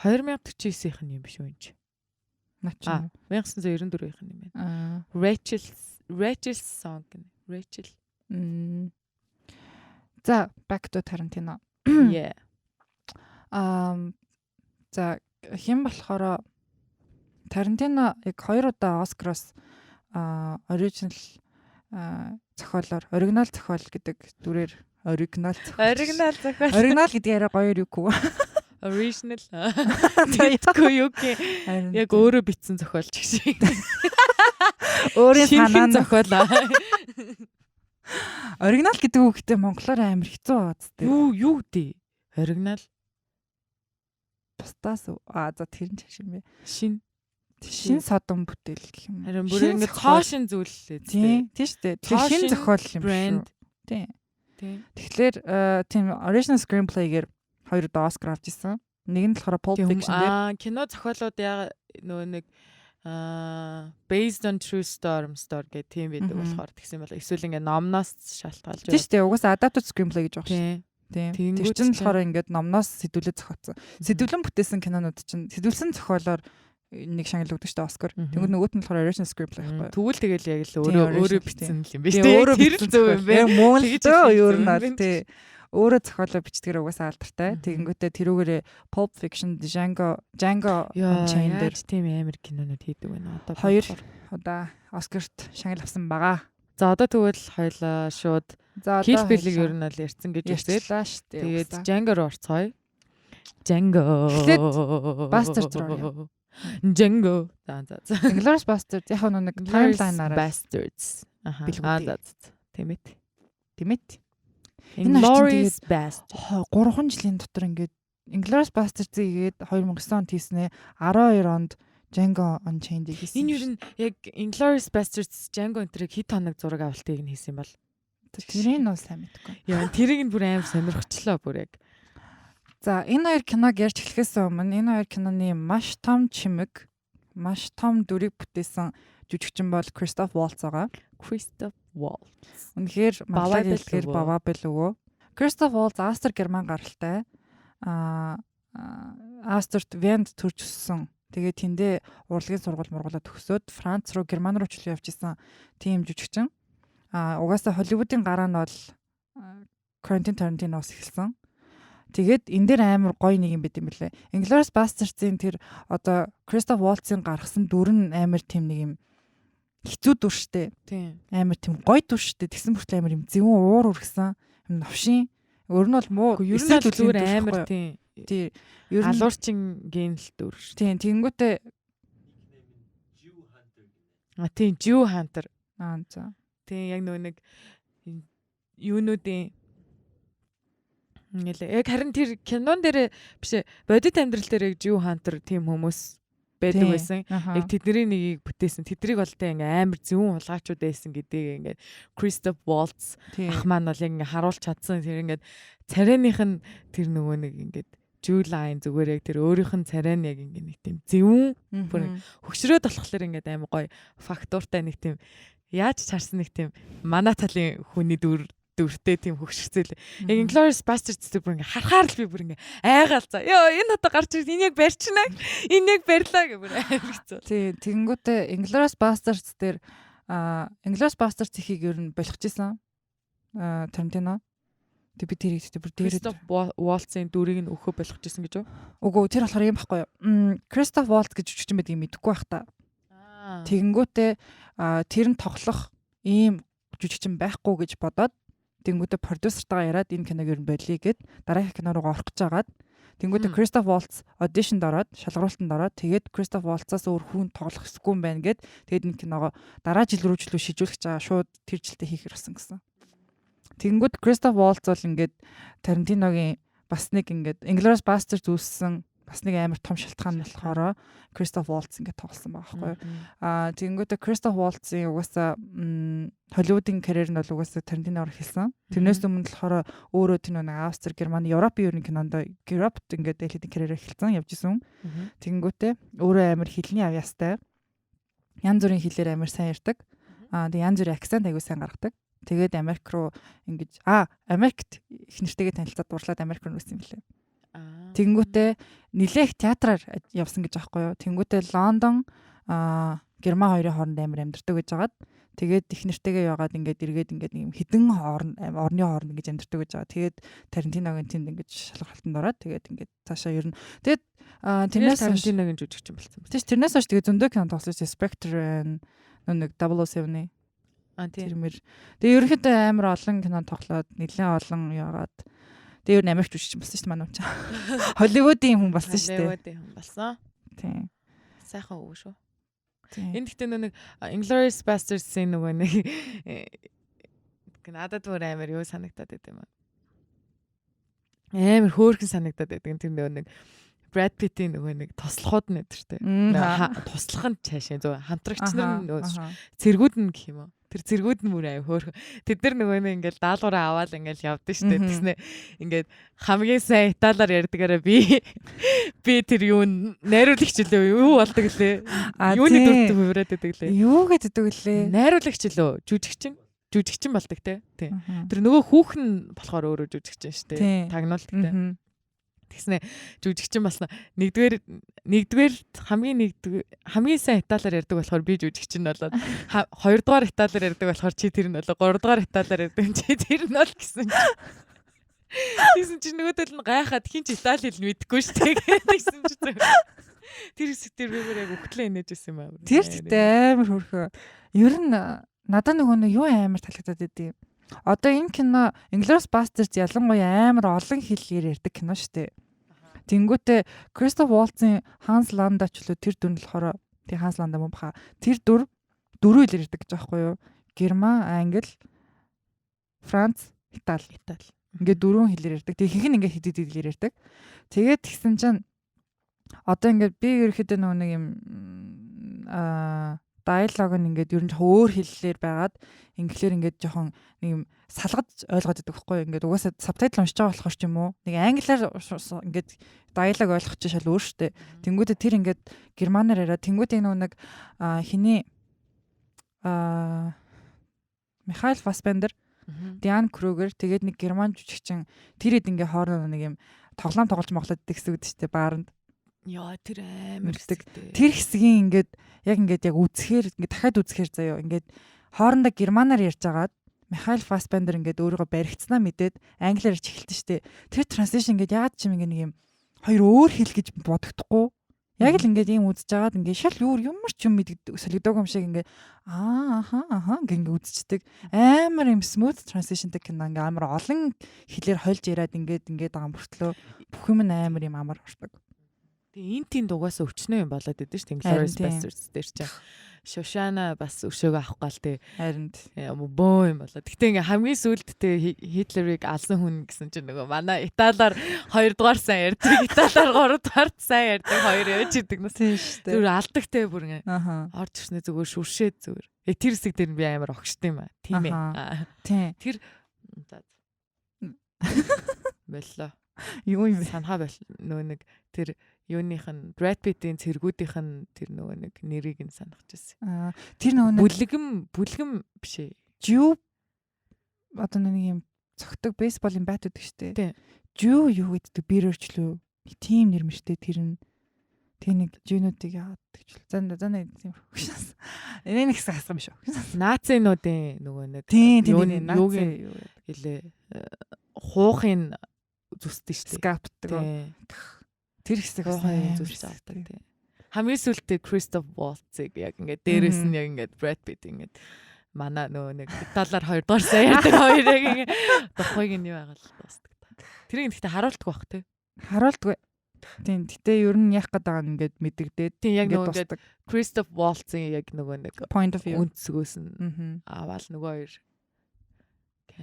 2049-ийнх нь юм биш үү энэ чи? Начаа. 1994-ийнх нь юм байна. Rachel's Song гэнэ. Rachel. За back to Tarantino. Yeah. За хэн болохоор Тарантино яг 2 удаа Оскароос original оригинал зохиол гэдэг дүрээр оригинал гэдгээр гоё юу? Original. Тэгэхгүй юу гээ. Яг өөрөө бичсэн зохиолч шиг. Өөрийн санаа зохиолоо. Оригинал гэдэг үгтэй монголоор амар хэцүү бааз тээ. Юу дээ? Оригинал. Бусдаас за тэр нь чаш юм бэ? Шин содон бүтээл гэх юм. Харин бүр ингэ цоошин зүйл лээ. Тийм шүү дээ. Тэр шин зохиол юм шүү. Тийм. Тэгэхээр тийм original screenplay-гээр 2 удаа Оскар авч ирсэн. Нэг нь болохоор Pulp Fiction дээр. Кино зохиолууд яг нөгөө нэг based on true story гэх тийм байдаг болохоор тэгсэн бол эсвэл ингээ номноос шалтгаалж байна. Тийм шүү дээ. Угаасаа adapted screenplay гэж байгаа шүү. Тийм. Тэр чинь болохоор ингээд номноос сэдвүүлээ зохиоцсон. Сэдвлэн бүтээсэн кинонууд чинь сэдвэлсэн зохиолоор нэг шагналдаг шүү дээ Оскар. Тэгвэл нөгөөт нь болохоор original screenplay байхгүй. Тэгвэл тэгэл яг л өөрөө бичсэн юм биш үү? Тэр л зөв юм бэ. Монголдөө ер нь аль тий. Өөрөө зохиолоо бичдгээр угаасаа алдартай. Тэгэнгүүтээ тэрүүгээрээ Pulp Fiction, Django Unchained дээр тийм амар кинонууд хийдэг байна. Одоо 2 удаа Оскарт шагнал авсан байгаа. За одоо тэгвэл хоёлаа шууд Kill Bill-ийг ер нь л ярьсан гэж үзлээ шүү дээ. Тэгээд Django руу орцгоё. Django. Bastards руу. Django. За. Inglourious Basterds яг нэг таймлайнаараа Bastards. Тэмэт. Inglourious Basterds 3 жилийн дотор ингээд Inglourious Basterds-ийг 2009 онд хийснэ. 12 онд Django Unchained хийсэн. Энэ юу н яг Inglourious Basterds Django энтрийг хэд хоног зураг авалтыг нь хийсэн бол тэрийг нь сайн мэдгүй. Яа, тэрийг нь бүр амар сонирхчлоо бүр яг. За, энэ хоёр киног ярьж эхлэхээс өмнө энэ хоёр киноны маш том чимэг, маш том дүрийг бүтээсэн жүжигчин бол Christoph Waltz байгаа. Christoph Waltz. Үнэхээр маллаар хэлэхээр бавабел өвөө. Christoph Waltz Астер Герман гаралтай. Астерт Венд төрж өссөн. Тэгээд тэндээ урлагийн сургууль төгсөөд Франц руу, Герман руу чөлөө явж исэн тийм жүжигчин. Угаасаа Холливуудын гараа нь бол Quentin Tarantino's эхэлсэн. Тэгээд энэ дээр амар гоё нэг юм байт юм бэлээ. Inglourious Basterds-ийн тэр одоо Christoph Waltz-ийн гаргасан дүр нь амар тийм нэг юм хэцүү дүр штэ. Тийм. Амар тийм гоё дүр штэ. Тэгсэн бүртэл амар юм зөвүүн уур үргэсэн. Юм новшин. Өөр нь бол муу. Ер нь зүгээр амар тийм. Тийм. Ер нь алуурчин генл дүр штэ. Тийм. Тэнгүүтээ тийм Jew Hunter. За. Тийм яг нэг юунуудын яг харин тэр кинон дээр биш бодит амьдрал дээр яг Jew Hunter тийм хүмүүс байдаг байсан. Яг тэдний нэгийг бүтээсэн. Тэдрийг бол тэ ингээм амар зөвүүн хулгайчуд байсан гэдгийг ингээд Christoph Waltz ах маань бол яг ингээ харуулж чадсан. Тэр ингээд царайных нь тэр нөгөө нэг ингээд Jew line зүгээр яг тэр өөрийнх нь царай нь яг ингээ нэг тийм зөвүүн бүр хөшрөөд болохоор ингээд амар гоё фактуртай нэг тийм яаж чарсан нэг тийм манай талын хүний дүртэй тийм хөвгшөрцөл. Яг Inglourious Basterds дээр бүр ингээ харахаар л би бүр ингээ айгаал за. Йоо энэ одоо гарч ирсэн энэ яг барьчихна. Энэ яг барьлаа гэх бүр айгцсан. Тий, тэгэнгүүтээ Inglourious Basterds дээр Inglourious Basterds ихийг ер нь болгочихсон. Тарантино. Тэг би тэрийг бүр дээр Christoph Waltz-ийн дүрийг нь өөхөө болгочихсон гэж үү? Үгүй тэр болохоор юм байхгүй юу? Christoph Waltz гэж жүжигчин байдаг юм мэдэхгүй байх та. Тэгэнгүүтээ тэр нь тоглох ийм жүжигчин байхгүй гэж бодоод тэнгүүтээ продюсертайгаа яриад энэ киног ер нь болъё гэд дараагийн кино руу орох гэж байгаад тэнгүүтээ Christoph Waltz auditionд ороод шалгуултанд ороод тэгээд Christoph Waltz-аас өөр хүн тоглох хэсгүй юм байна гэд тэгээд энэ киногоо дараа жил рүү шижүүлэх гэж байгаа шууд тэр жилдээ хийхэр болсон гэсэн. Тэнгүүд Christoph Waltz бол ингээд Тарантиногийн бас нэг ингээд Inglourious Basterds үүссэн бас нэг амар том шалтгаан болохоор Christoph Waltz ингээд тоглосон байгаа байхгүй. Тэгэнгүүтээ Christoph Waltz-ийн угаасаа Холливуудын карьер нь бол угаасаа Тарантиноор эхэлсэн. Тэрнээс өмнө болохоор өөрөө тэр нэг Австри, Герман, Европын ерөн кинонд Европт ингээд дэлхийн карьер эхэлсэн явж исэн. Тэгэнгүүтээ өөрөө амар хэлний авьяастай. Янз бүрийн хэлээр амар сайн ярьдаг. Тэгээ янз бүрийн акцент аягүй сайн гаргадаг. Тэгээд Америк руу ингэж Америкт их нэртэйгээ танилцаад дуршлаад Америк руу нүүсэн юм лээ. Тэнгүүтээ нилээх театраар явсан гэж аахгүй юу. Тэнгүүтээ Лондон, Герман хоёрын хооронд амар амьдардаг гэж хагаад тэгээд их нэртэйгээ яагаад ингээд эргээд ингээд нэг хідэн орны хооронд ингэж амьдардаг гэж байгаа. Тэгээд Тарантиногийн тэнд ингэж шалгалтанд ороод тэгээд ингээд цаашаа ер нь тэгээд тэрнээс Тарантиногийн жүжигчин болсон. Тийш тэрнээс хойш тэгээд зөндөө кино тоглож Spectre нэг 007-ны тэрмэр. Тэгээд ерөнхийдөө амар олон кино тоглоод нэлээд олон яагаад тэр Америк жүжигчин болсон шүү дээ манай хүн. Холливуудын хүн болсон шүү дээ. Холливуудын хүн болсон. Тийм. Сайхан өвөө шүү. Энэ гэхдээ нэг Inglourious Basterds-ийн нөгөө нэг надад бүр амар юу санагдаад байт юм аа. Амар хөөрхөн санагдаад байдаг. Тэр нөгөө нэг Brad Pitt-ийн нөгөө нэг тослоход нь өдөртэй. Туслах нь цаашаа зөв хамтрагч нар нөгөө цэргүүд нь гэх юм уу. Тэр зэргүүд нь бүр аяа хөөрхөн. Тэд нар нөгөө нэг ингээл даалгавраа аваад ингээл явдсан шүү дээ. Тэгснэ ингээд хамгийн сайн италиар ярьдагаараа би тэр юу найруулагч лөө юу болдог лээ. Юуны дүрт хувираад байдаг лээ. Юу гэдэг лээ. Найруулагч лөө жүжигчин болдог те. Тэр нөгөө хүүхэн болохоор өөрөө жүжигчин шүү дээ. Тагнуулдаг те. Тэгснэ жүжигчин басна нэгдүгээр хамгийн сайн италиар ярьдаг болохоор би жүжигчин болоод хоёрдугаар италиар ярьдаг болохоор чи тэр нь болоо гуравдугаар италиар ярьдаг чи тэр нь бол гэсэн. Тэгсэн чи нөгөөдөл нь гайхаад хин ч итали хэл мэдэхгүй шүү дээ гэсэн чи тэр хэсэгтэр би яг өгтлээ инээж байсан юм аа. Тэр ихтэй амар хөрхөө. Ер нь надад нөгөө юу амар таалагдаад байдیں۔ Одоо энэ кино Inglourious Basterds ялангуяа амар олон хэлээр ярьдаг кино шүү дээ. Тэнгүүтээ Christoph Waltz-ийн Hans Landa ч лөө тэр дүр нь болохоор тий Hans Landa мөн баха. Тэр дөрөв хэлээр ярьдаг гэж байхгүй юу? Герман, англи, Франц, Итали. Ингээд дөрвөн хэлээр ярьдаг. Тэгээ хинхэн ингээд хэд хэлээр ярьдаг. Тэгээд тэгсэн чинь одоо ингээд би ерөөхдөө нэг юм диалог нь ингээд ер нь жоохон өөр хэллээр байгаад инглиэр ингээд жоохон нэг юм салгаж ойлгоод байдаг байхгүй юу? Ингээд угаасаа сабтайтл уншиж байгаа болохоор ч юм уу. Нэг англиар ингээд диалог ойлгох чинь шал өөр штэ. Тэнгүүтээ тэр ингээд германаар яриа. Тэнгүүтээ нэг хиний Михаил Фассбендер, Диан Крюгер тэгээд нэг герман жүжигчин тэрэд ингээ хооронд нэг юм тоглоом тоглож моглоод гэсэн үг шүү дээ бааранд. Яа тэр амар хэсэг. Тэр хэсгийн яг үзэхээр ингээ дахиад үзэхээр заяа ингээд хоорондоо германаар ярьж агаад Михаил Фассбендер ингээд өөрийгөө баригдсанаа мэдээд англиар ярьж эхэлсэн шүү дээ. Тэр транслейшн ингээд яагаад ч юм ингээ нэг юм хоёр өөр хэл гэж бодогдохгүй. Яг л ингээд ийм үзэж агаад ингээд шал ямар ч юм мэддэг солигдоогүй юм шиг ингээд ингээ үзчихдэг. Амар юм smooth transitionтэй кино ингээ амар олон хэлээр хольж яриад ингээд байгаа мөртлөө бүх юм амар юм амар ордог. Тэгээ энэ тийм дугаас өвчнөө юм болоод идэв шүү дээ. Inglourious Basterds дээр чинь Шошана бас өшөөгөө авах гал тий. Харин бөө юм болоо. Гэтэ ингээ хамгийн сүүлд тий Хитлерийг алсан хүн гэсэн чинь нөгөө манай Италиар 2 дугаар сайн ярьдаг, Италиар 3 дугаар сайн ярьдаг хоёр явж идэг нас тийм шүү дээ. Зүгээр алдаг тий бүр ингээ. Орж ирснээр зүгээр шүршээд зүгээр. Тэр хэсэг дээр би амар огшд юм аа. Тийм ээ. Тий. Тэр боллоо. Юу юм санахаа бол нөгөө нэг тэр юуных нь Brad Pitt-ийн цэргүүдийнх нь тэр нөгөө нэг нэрийг нь санах гэсэн. Тэр нөгөө бүлгэм биш ээ. Жүү одоо нэг юм цогтөг бейсболын байт гэдэг штэ. Жүү юу гэдэг бирэрчлөө. Тим нэр мэртэй тэр нь тэг нэг жинүүдийг яадаг ч. Зан тийм хөшөөс. Энэ нэг хэсэг хасгам биш үү? Нацинуудын нөгөө нэг юуг хэлээ хуухын зүстэй штэ. Скапдаг. Тэр хэсэг зүсч авдаг тийм. Хамгийн сүүлдээ Christoph Waltz-ыг яг ингээд дээрээс нь яг ингээд Brad Pitt ингээд манай нөгөө нэг Италиар 2 дугаар сайн ярьдаг хоёрыг ингээд дохойг нь юу байгаад дуустдаг та. Тэрийг гэхдээ харуулдаг бах тий. Харуулдаг. Тийм. Гэтэ ер нь яах гээд байгаа нь ингээд мэдэгдээд тийм яг нөгөө ингээд Christoph Waltz-ийн яг нөгөө нэг point of view өнцгөөс нь аваад нөгөө хоёр.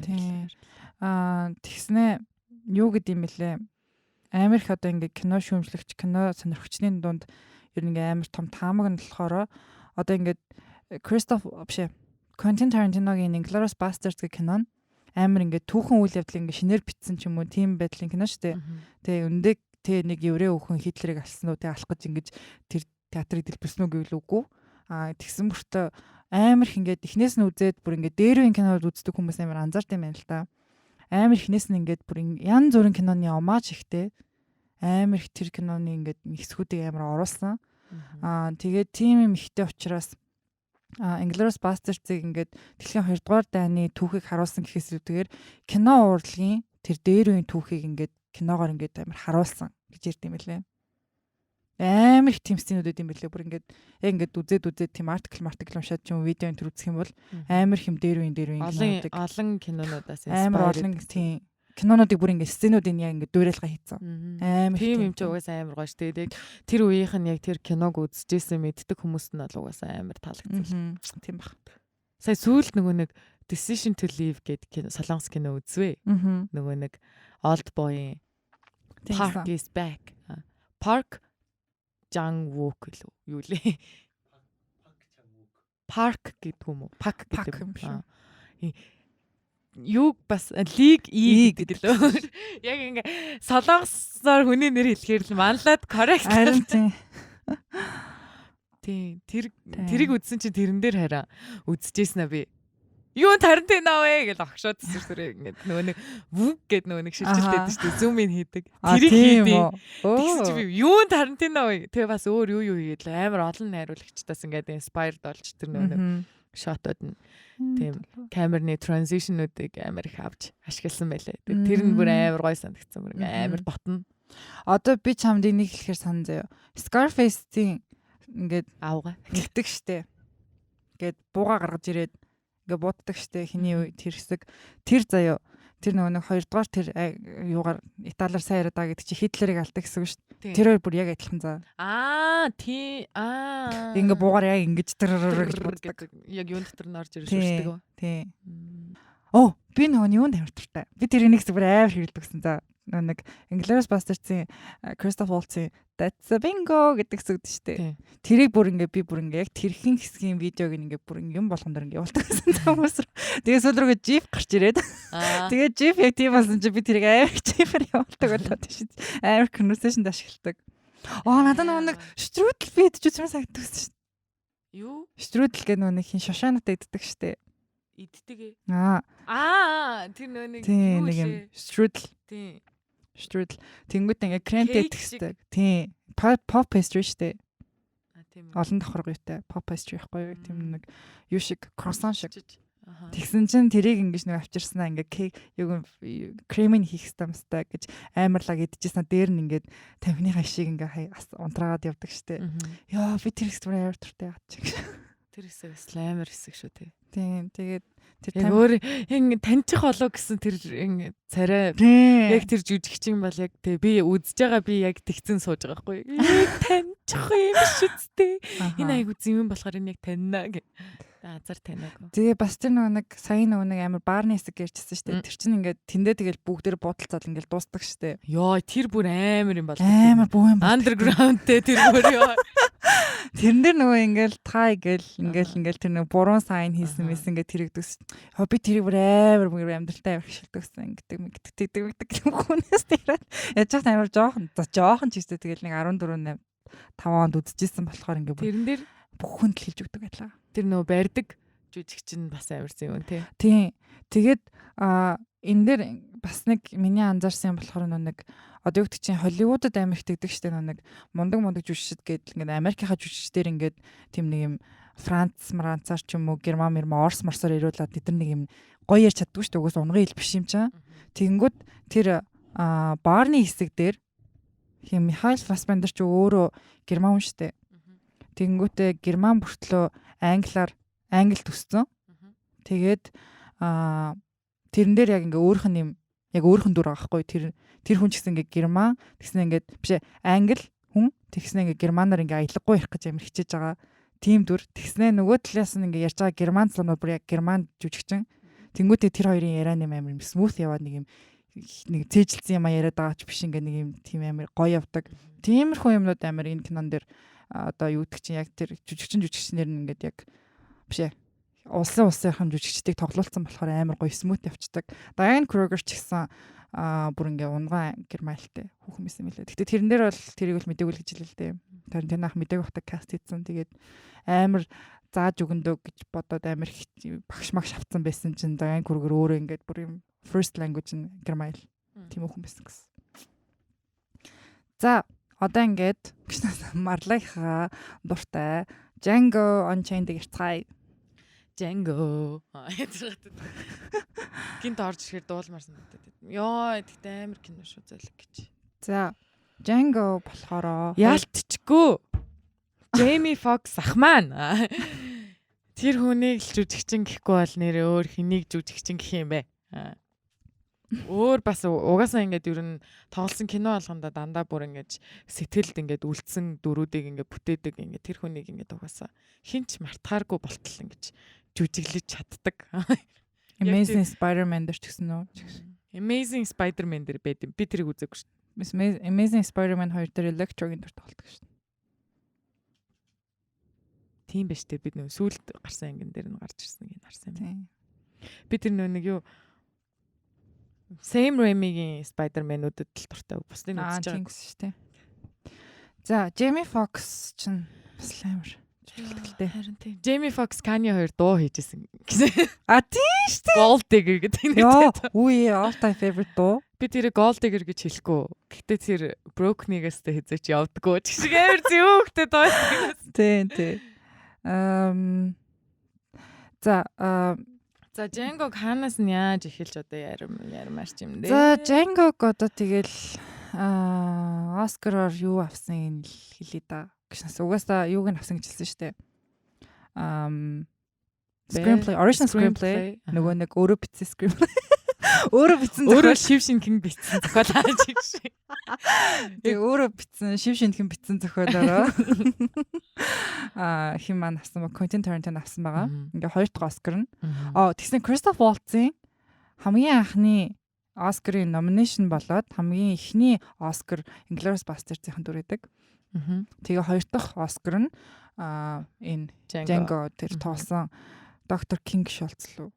Тийм. Тэгснэ юу гэдэг юм бэлээ? Амар их одоо ингээ кино шүүмжлэгч, кино сонирхчны дунд ер нь ингээ амар том таамаг нь болохоор одоо ингээд Quentin Tarantino-гийн Inglourious Basterds гэх кино амар ингээ түүхэн үйл явдлыг ингээ шинээр бичсэн ч юм уу тийм байдлын кино шүү дээ. Тэгээ өндөө нэг еврей өхөн Хитлерийг алсан уу тэгээ алах гэж ингэж тэр театрыг дэлбэрсэн үү гэвэл үгүй. Тэгсэн мөртөө амар их ингээд эхнээс нь үзээд бүр ингээ дээр үеийн кинод үздэг хүмүүс амар анзаард юм байна л да. Амар ихнээс нь ингээд бүр янз бүрийн киноны омаж ихтэй амар их тэр киноны ингээд хэсгүүдийг амар оруулсан. Тэгээд тийм юм ихтэй учраас Inglourious Basterds-ыг ингээд дэлхийн 2 дугаар дайны түүхийг харуулсан гэхээс илүүтэйгээр кино урлагийн тэр дээр үеийн түүхийг ингээд киногоор ингээд амар харуулсан гэж ярьд юм байлээ. Амар их тийм сценүүд юм байлээ. Бүр ингээд яг ингээд үзээд тийм артикл уншаад ч юм видео энэ төр үзэх юм бол амар их юм дээр үеийн кинонуудыг олон кинонуудаас амар олон тийм кинонуудыг бүр ингээд сценүүдийн яг ингээд дуураалга хийцэн. Амар тийм юм чи угаасаа амар гоё шүү дээ. Тэр үеийнх нь яг тэр киног үзчихсэн мэддэг хүмүүст нь бол угаасаа амар таалагдсан. Тийм баг. Сая сүүлд нөгөө нэг Decision to Leave гэдэг солонгос кино үзвэ. Нөгөө нэг Old Boy-ийн Park is Back. Park Jang-wook юу лээ? Park гэдэг юм уу? Park гэдэг юм шүү. Юг бас лиг гэдэг лөө. Яг ингээ солонгосоор хүний нэр хэлэхээр л манлаад коррект. Тийм. Тэрийг үзсэн чинь тэрэн дээр хараа үзчихсэн аа би. Юу Тарантино вэ гэж огшоод зүрхсэрээ ингээд нөгөө нэг вүг гэд нөгөө нэг шилжилтээд шүү дээ. Зум ин хийдэг. Тэрийг хийдэг. Тэгсэн чи би юу Тарантино вэ? Тэгээ бас өөр юу хийгээд л амар олон найруулагчдаас ингээд inspired болж тэр нөгөө шотууд нь тийм камерны транзишнуудыг амар их авч ашигласан байлээ. Тэр нь бүр амар гоё санагдсан. Бүр амар ботно. Одоо би чамд энийг хэлэхээр санаа заяа. Scarface-ийн ингээд аавга нэгдэг штэ. Ингээд бууга гаргаж ирээд ингээ бууддаг штэ хиний үе тэр хэсэг тэр заяа тэр нөгөө нэг хоёрдугаар тэр юугаар Италиар сайн яриад байгаа гэдэг чи Хитлерийг алдаг гэсэн үг штэ. Тэр хоёр бүр яг адилхан заа. Ингээ буугаар яг ингэж тэр гэж бууддаг. Яг юун дотор нь орж ирж шүршдэг. Тий. Оо би нөгөө юунд хамтартай. Би тэр энийг бүр амар хэрэглэдэг гэсэн за. Нэг Inglourious Basterds-ийн Christoph Waltz-ийн That's a bingo гэдэг зүйл шүү дээ. Тэрийг бүр ингээ би бүр ингээ яг тэрхэн хэсгийн видеог ингээ бүр юм болгон дэр ингээ явуулдаг гэсэн хүмүүс. Тэгээ сүүл рүүгээ Jeep гарч ирээд. Тэгээ Jeep яг тийм болсон чи би тэрийг амар Jeep-ээр явуулдаг болоод шүү. Амар conversation-д ашигладаг. Надад нэг Strudel би идэж үзмээр санагддаг шүү. Юу? Strudel гэх нэг хин шошаанаатай иддэг шүү дээ. Иддэг. Тэр нэг юм Strudel. Тийм. Strudel. Тэнгүүд ингээ кремтэй иддэг. Тийм. Pop pastry штэ. Тийм. Олон давхар гүйтэй pop pastry ихгүй юу? Тийм нэг юу шиг croissant шиг. Тэгсэн чинь тэрийг ингэж нэг авчирснаа ингээ кек юу кремийг хийх стамстай гэж амарлаг идчихсэн. Дээр нь ингээд тамхиныхаа шиг ингээ унтраагаад явдаг штэ. Яа би тэр хэсэг амар туртай яач чиг. Тэр хэсэг амар хэсэг шүү тий. Тийм. Тэгээд тэр өөр таньчих болоо гэсэн тэр царай яг тэр жүжигчин бол яг тий би үзэж байгаа би яг тэгцэн сууж байгаа байхгүй таньчих юм шүү дээ. Энэ айгу зэвэн болохоор энэ яг таньнаа гэ. Азар таньаагүй. Тэгээ бас тэр нэг саяны нэг амар баарны хэсэг ярьжсэн шүү дээ. Тэр чинь ингээд тэндээ тэгэл бүгдээр бодолцоод ингээд дуустдаг шүү дээ. Йоо тэр бүр амар юм бол. Амар бүү юм. Underground-тэй тэр бүр ёо. Тэрэн дээр нөгөө ингээл та ингээл тэр нэг буруу сайн хийсэн мэс ингээд тэрэгдээс. Би тэрийг бүр амар амьдралтай авах шилдэгсэн гэдэг хүнээс тэрээ. Яаж ч амар жоохон ч ихтэй тэгэл нэг 14 5 онд үзчихсэн болохоор ингээд тэрэн дээр бүх хүнд хэлж өгдөг байлаа. Тэр нөгөө барьдаг жүжигчин бас амарсан юм тий. Тийм. Тэгээд энэ дээр бас нэг миний анзаарсан юм болохоор нэг одоо юу гэдэг чинь Холливуудад амар итгэдэг штэ нэг мундаг жүжигчд гээд ингээд Америкийнхаа жүжигчдэр ингээд тийм нэг юм Францаар ч юм уу Герман Орос морсоор ирүүлээд тэд нэг юм гоё ярьж чаддгүй штэ угаас унгын хэл биш юм чам. Тэгэнгүүт тэр баарны хэсэг дээр хин Михаил Фассбендер ч өөрөө герман хүн штэ. Тэгэнгүүтээ герман бүртлөө англи төссөн. Тэгээд тэрэн дээр яг ингээ өөрөх нь юм яг өөрөх нь дүр байгаа хгүй тэр хүн ч гэсэн ингээ герман тэгснэ ингээд бишээ англи хүн тэгснэ ингээ германаар ингээ аялгагүй ярих гэж амир хичээж байгаа тийм дүр тэгснэ нөгөө талаас нь ингээ ярьж байгаа герман цалнууд бүр яг герман жүжигчин тэнгүүтээ тэр хоёрын яриа нэм амир смут яваад нэг цээжилсэн юм яриад байгаа ч биш ингээ нэг юм тийм амир гоё явдаг тиймэрхүү юмнууд амир энэ кинон дээр одоо юу гэдэг чинь яг тэр жүжигчнэр нь ингээд яг бишээ улсынхан жүжигчдийг тоглуулсан болохоор амар гоё смут явцдаг. Diane Kruger ч гэсэн бүр ингээ унган германлтай хүүхэн байсан мэлээ. Гэтэ тэрэн дээр бол тэрийг бол мэдээгүй л гэж хэлээ л дээ. Тарантиноах мэдээг бахта каст хийсэн. Тэгээд амар зааж өгөндөө гэж бодоод амар багш магш авцсан байсан чинь Diane Kruger өөрөө ингээд бүр юм first language нь герман тийм хүүхэн байсан гэсэн. За одоо ингээд Марлайха дуртай Django Unchained-ийг ярьцгаая. Django. Гинт орж ирэхээр дуулмаар санагдаад. Йоо, тэгтээ амар кино шүү зөөлөг гэж. За, Django болохоро яалтчгүй. Jamie Foxx ах маань. Тэр хүнийг л жүжигчин гэхгүй бол нэрээ өөр хэнийг жүжигчин гэх юм бэ? Өөр бас угаасаа ингээд ер нь тоглосон кино болгонда дандаа бүр ингээд сэтгэлд ингээд үлдсэн дөрүүдийг ингээд бүтээдэг ингээд тэр хүнийг ингээд угаасаа хинч мартахааргүй болтол ингээд жүжиглэж чаддаг. Amazing Spider-Man дээр ч гэсэн нөө. Amazing Spider-Man дээр байд юм. Би тэрийг үзээгүй шүү дээ. Amazing Spider-Man 2 дээр Electro-гийн дүр тоглодог шүү дээ. тийм байж тээ бид нөө сүүлд гарсан ангин дээр нь гарч ирсэн гэж харсан юм. Би тэр нэг юу Sam Raimi-гийн Spider-Man-уудад л дуртай. Бусдыг үзэж байгаа гэсэн шүү дээ. За, Jamie Foxx ч бас амар чөлтөлтэй. Харин тийм. Jamie Foxx Kanye хоёр дуу хийжсэн гэсэн. Тийм шүү дээ. Gold Digger гэдэг нэг. Үгүй all time favorite дуу. Би тэр Gold Digger гэж хэлэхгүй. Гэхдээ тэр Broke Niggas-тэй хэзээч явдаггүй. Чиг амар зөөхтэй дуу. Тийм. За Django ханаас нь яаж эхэлж одоо яримарч юм дээ. За Django одоо тэгэл Оскараар юу авсан хэлээ да. Гэшнээс угаасаа юуг нь авсан гэж хэлсэн шүү дээ. Screenplay, original screenplay. Нөгөө нэг өөрөө бичсэн screenplay. Өөрөө бичсэн өөрөө шив шинхэн бичсэн зохиолч шиг. Тэгээ өөрөө бичсэн шив шинхэн бичсэн зохиолоор хин маань авсан ба Quentin Tarantino авсан байгаа. Ингээ хоёр дахь Оскар нь. Тэгсэн Christoph Waltz-ийн хамгийн анхны Оскарын nomination болоод хамгийн ихний Оскар Inglourious Basterds-ийн дүр гэдэг. Тэгээ хоёр дахь Оскар нь энэ Django тэр тоосон Dr. King Schultz лөө.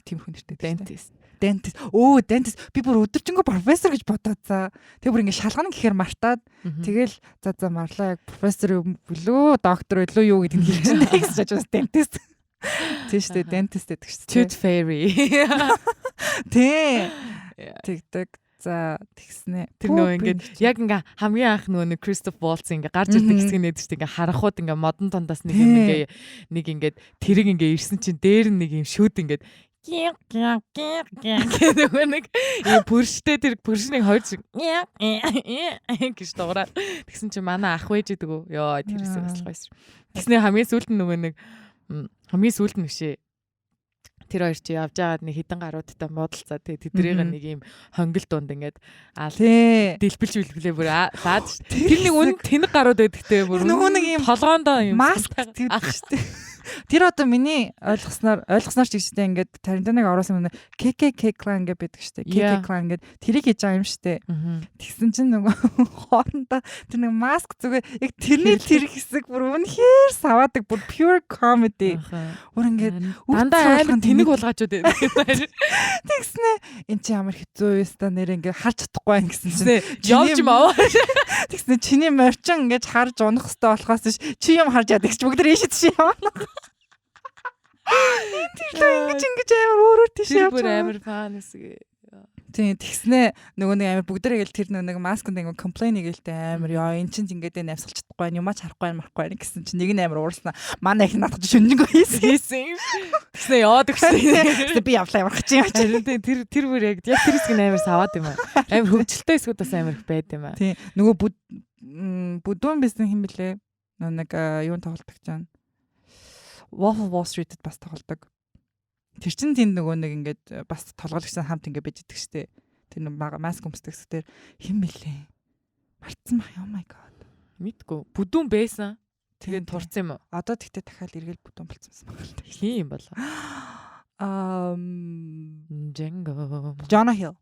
Тийм хүн нэртэй. Dentist. Dentist. Би бүр өдөржингөө профессор гэж бодоод за. Тэгээ бүр ингэ шалгана гэхээр мартаад тэгэл за марлаа яг профессор билүү, доктор билүү юу гэдэг нь хэлчихсэн гэж бодож dentist. Тийм шүү дээ, dentist гэдэг шүү дээ. Tooth fairy. Тийм. Тэгдэг. За тэгснэ. Тэр нөгөө ингээд яг ингээ хамгийн анх нөгөө Christoph Waltz ингээ гарч ирдэг хэсэг нь нэдэж ингээ харахууд ингээ модон тондоос нэг юм нэг ингээд тэрэг ингээ ирсэн чинь дээр нэг юм шүүд ингээ гэдэг нэг пүрштэй тэр пүршнийг хойж гэж дуураад тэгсэн чинь манай ах вэж идэг үү ёо тэр хэсэг бас гоё. Тэгснэ хамгийн сүүлд нь нөгөө нэг хамгийн сүүлд нь бишээ тэр хоёр чи явж байгаад нэг хідэн гаруудтай муудалцаа тэдрийг нэг юм хонгил дунд ингээд дэлбэлж билгэлээ бүр лаад ш. Тэр нэг үн тэнэг гарууд байдагтэй бүр нөгөө нэг юм толгоондоо юм маск гэдэг штэ. Тэр одоо миний ойлгосноор ч гэжтэй ингээд Тарантиног оруулсан нэг KKK clan гэдэг байдаг штэ. KKK clan гэдэг тэрийг хийж байгаа юм штэ. Тэгсэн чинь нөгөө хоорондоо тэр нэг маск зүгээр яг тэрний тэр хэсэг бүр үнэхээр саваадаг бүр pure comedy. Бүр ингээд дандаа амар тэнэг булгаачуд байдаг. Тэгснэ эн чи ямар хэцүү юмста нэр ингээд харж чадахгүй юм гэсэн чинь явж маа. Тэгснэ чиний морчин ингээд харж унах хэрэгтэй болохоос чи юм харж яадаг ч бүгд ийшээ тийш явна. Тэр ингэж амар өөрөөр тийш явж бүр амар фан хэсэг. Тийм тэгснэ нөгөө нэг амар бүгдээрээ тэр нэг маскнд ингэ комплейн гэлтэй амар ёо эн чинь ингээд навсгалж чадахгүй юм юмач харахгүй марахгүй гэсэн чинь нэг нь амар уурснаа манай их надад шүнжэнгөө хийсэн. Тэгснэ яваад өгсөн. Би явлаа явах чинь. Тэр бүр яг тэр хэсэг нь амар саваад юм аа. Амар хөвгөлтэй хэсгүүд бас амар их байд юм аа. Тийм нөгөө бүдүүн бисэн хэм блэ нэг юун тоглолдог жаа. Wolf of Wall Street-д бас тоглодог. Тэр чин тэнд нөгөө нэг ингээд бас толгойлогчтой хамт ингээд байж идэг штэ. Тэр нэг маск өмсдөг тэр хэм блэ. Мартсан баг. Oh my god. Мэдгүй. Бүдүүн байсан. Тэгээд турцсан юм уу? Одоо тэгтээ дахиад эргэл бүдүүн болцсон юм байна. Хин юм болоо. Django. Jonah Hill.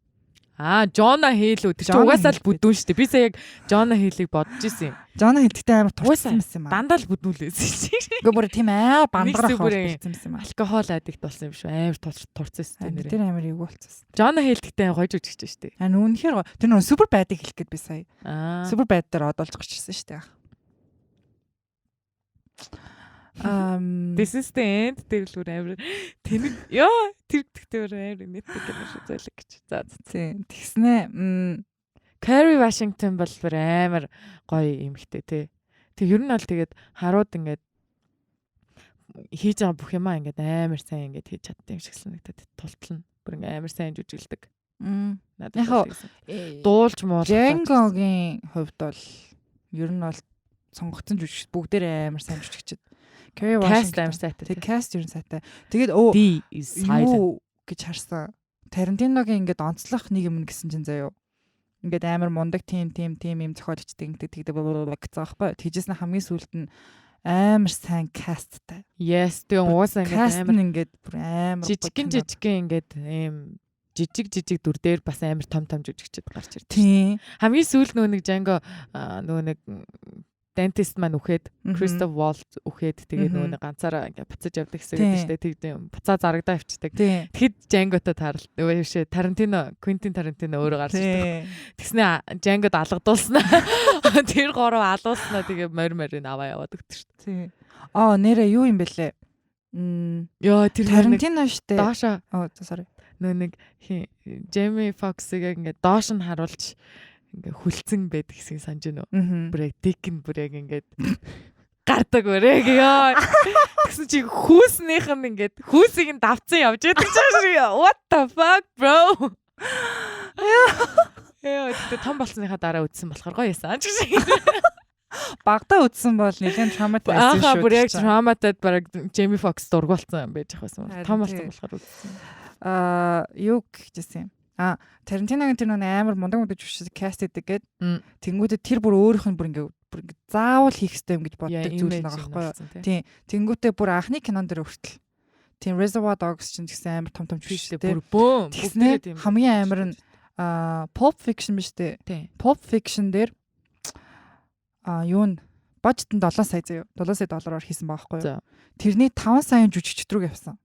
Jonah Hill үү. Тэр чинь угаасаа л бүдүүн шүү дээ. Би сая яг Jonah Hill-ыг бодож ирсэн юм. Jonah Hill гэдэг амар турсан юм аа. Дандаа л бүдүүлсэн шүү. Гэхдээ бүр тийм бандрах болсон юм аа. Алкогол аддикт болсон юм шүү. Амар турцсан юм. Тэр амар эвгүй болцсон. Jonah Hill гэдэг гоё жүжигч шүү дээ. Үнэхээр гоё. Тэр нөө супер байдыг хэлэх гээд би сая. Супер байд дээр одолж гарч ирсэн шүү дээ. This is the end тэр л амар тэнэг ёо тэр гэхдээ амар нэтдэг юм шиг зөөлөг гэж. За тийм тэгснэ Carrie Washington бол амар гоё эмэгтэй тий. Тэг ер нь бол тэгээд харууд ингээд хийж байгаа бүх юмаа ингээд амар сайн ингээд хийж чаддаг юм шиг санагдаад тултлна. Бүр ингээд амар сайн жүжиглдэг. Яг дуулж муу. Django-гийн хувьд бол ер нь бол сонгогдсон жүжигч бүгдээр амар сайн жүжигчд. Carrie Washington амар сайтай. Тэг cast ер нь сайтай. Тэгээд юу гэж харсан. Тарантиногийн ингээд онцлох нэг юм гэсэн чинь заяа. Ингээд амар мундаг тим юм зохиолчдын тэгдэг гэсэн байхгүй. Тэжсэн хамгийн сүүлд нь амар сайн касттай. Yes, тэг уусаа ингээд бүр амар жижигэн ингээд ийм жижиг дүр дээр бас амар том жүжигчд гарч ирдэг. Тийм. Хамгийн сүүлд нөгөө нэг Django нөгөө нэг dentist маань үхээд Christopher Waltz үхээд тэгээд нөгөө ганцаараа ингээ буцаж явдаг гэсэн үг шүү дээ. Тэг буцаа зарагдаа авчдаг. Тэгэхэд Django-той таарал нөгөө шээ Quentin Tarantino өөрөө гарч ирдэг. Тэгснэ Django-д алгадуулснаа. Тэр гороо алуулснаа тэгээ морь аваа яваад өгдөг шүү дээ. Нэрээ юу юм бэлээ? Яа тэр Tarantino шүү дээ. Доошо. Sorry. Нэг Jamie Foxx-ыг ингээ доош нь харуулж ингээ хүлцэн байдаг хэсгийг санаж байна уу? Бүрээ дикэн бүрээ ингээд гардаг бүрээ ёо. Тэгсэн чи хүүснийх нь ингээд хүүсийг нь давцсан явж байдаг ч шиг. What the fuck bro? Яа, тэгтээ том болсныхаа дараа үдсэн болохоор гоё яасан ч шиг. Багтаа үдсэн бол нэлээд травматай байсан шүү. Бүр яг травматай бараг Jamie Foxx дургуулсан байж байсан. Том болсон болохоор үдсэн. Юу гэжсэн юм. Тарантиногийн тэр нэг амар мундаг жүжигчид каст хийдэг гээд тэнгүүтээ тэр бүр өөрийнх нь бүр ингээ заавал хийх ёстой юм гэж боддог зүйл байгаа байхгүй юу. Тийм. Тэнгүүтээ бүр анхны кинон дээр хүртэл тийм Reservoir Dogs ч гэсэн амар том жүжигчтэй. Бүр бөөм. Бүгдээ хамгийн амар нь Pulp Fiction биш үү? Pulp Fiction дээр юу н бажет нь 7 сая заяа. 7 сая доллараар хийсэн байгаа байхгүй юу. Тэрний 5 саяын жүжигчд рүү явсан.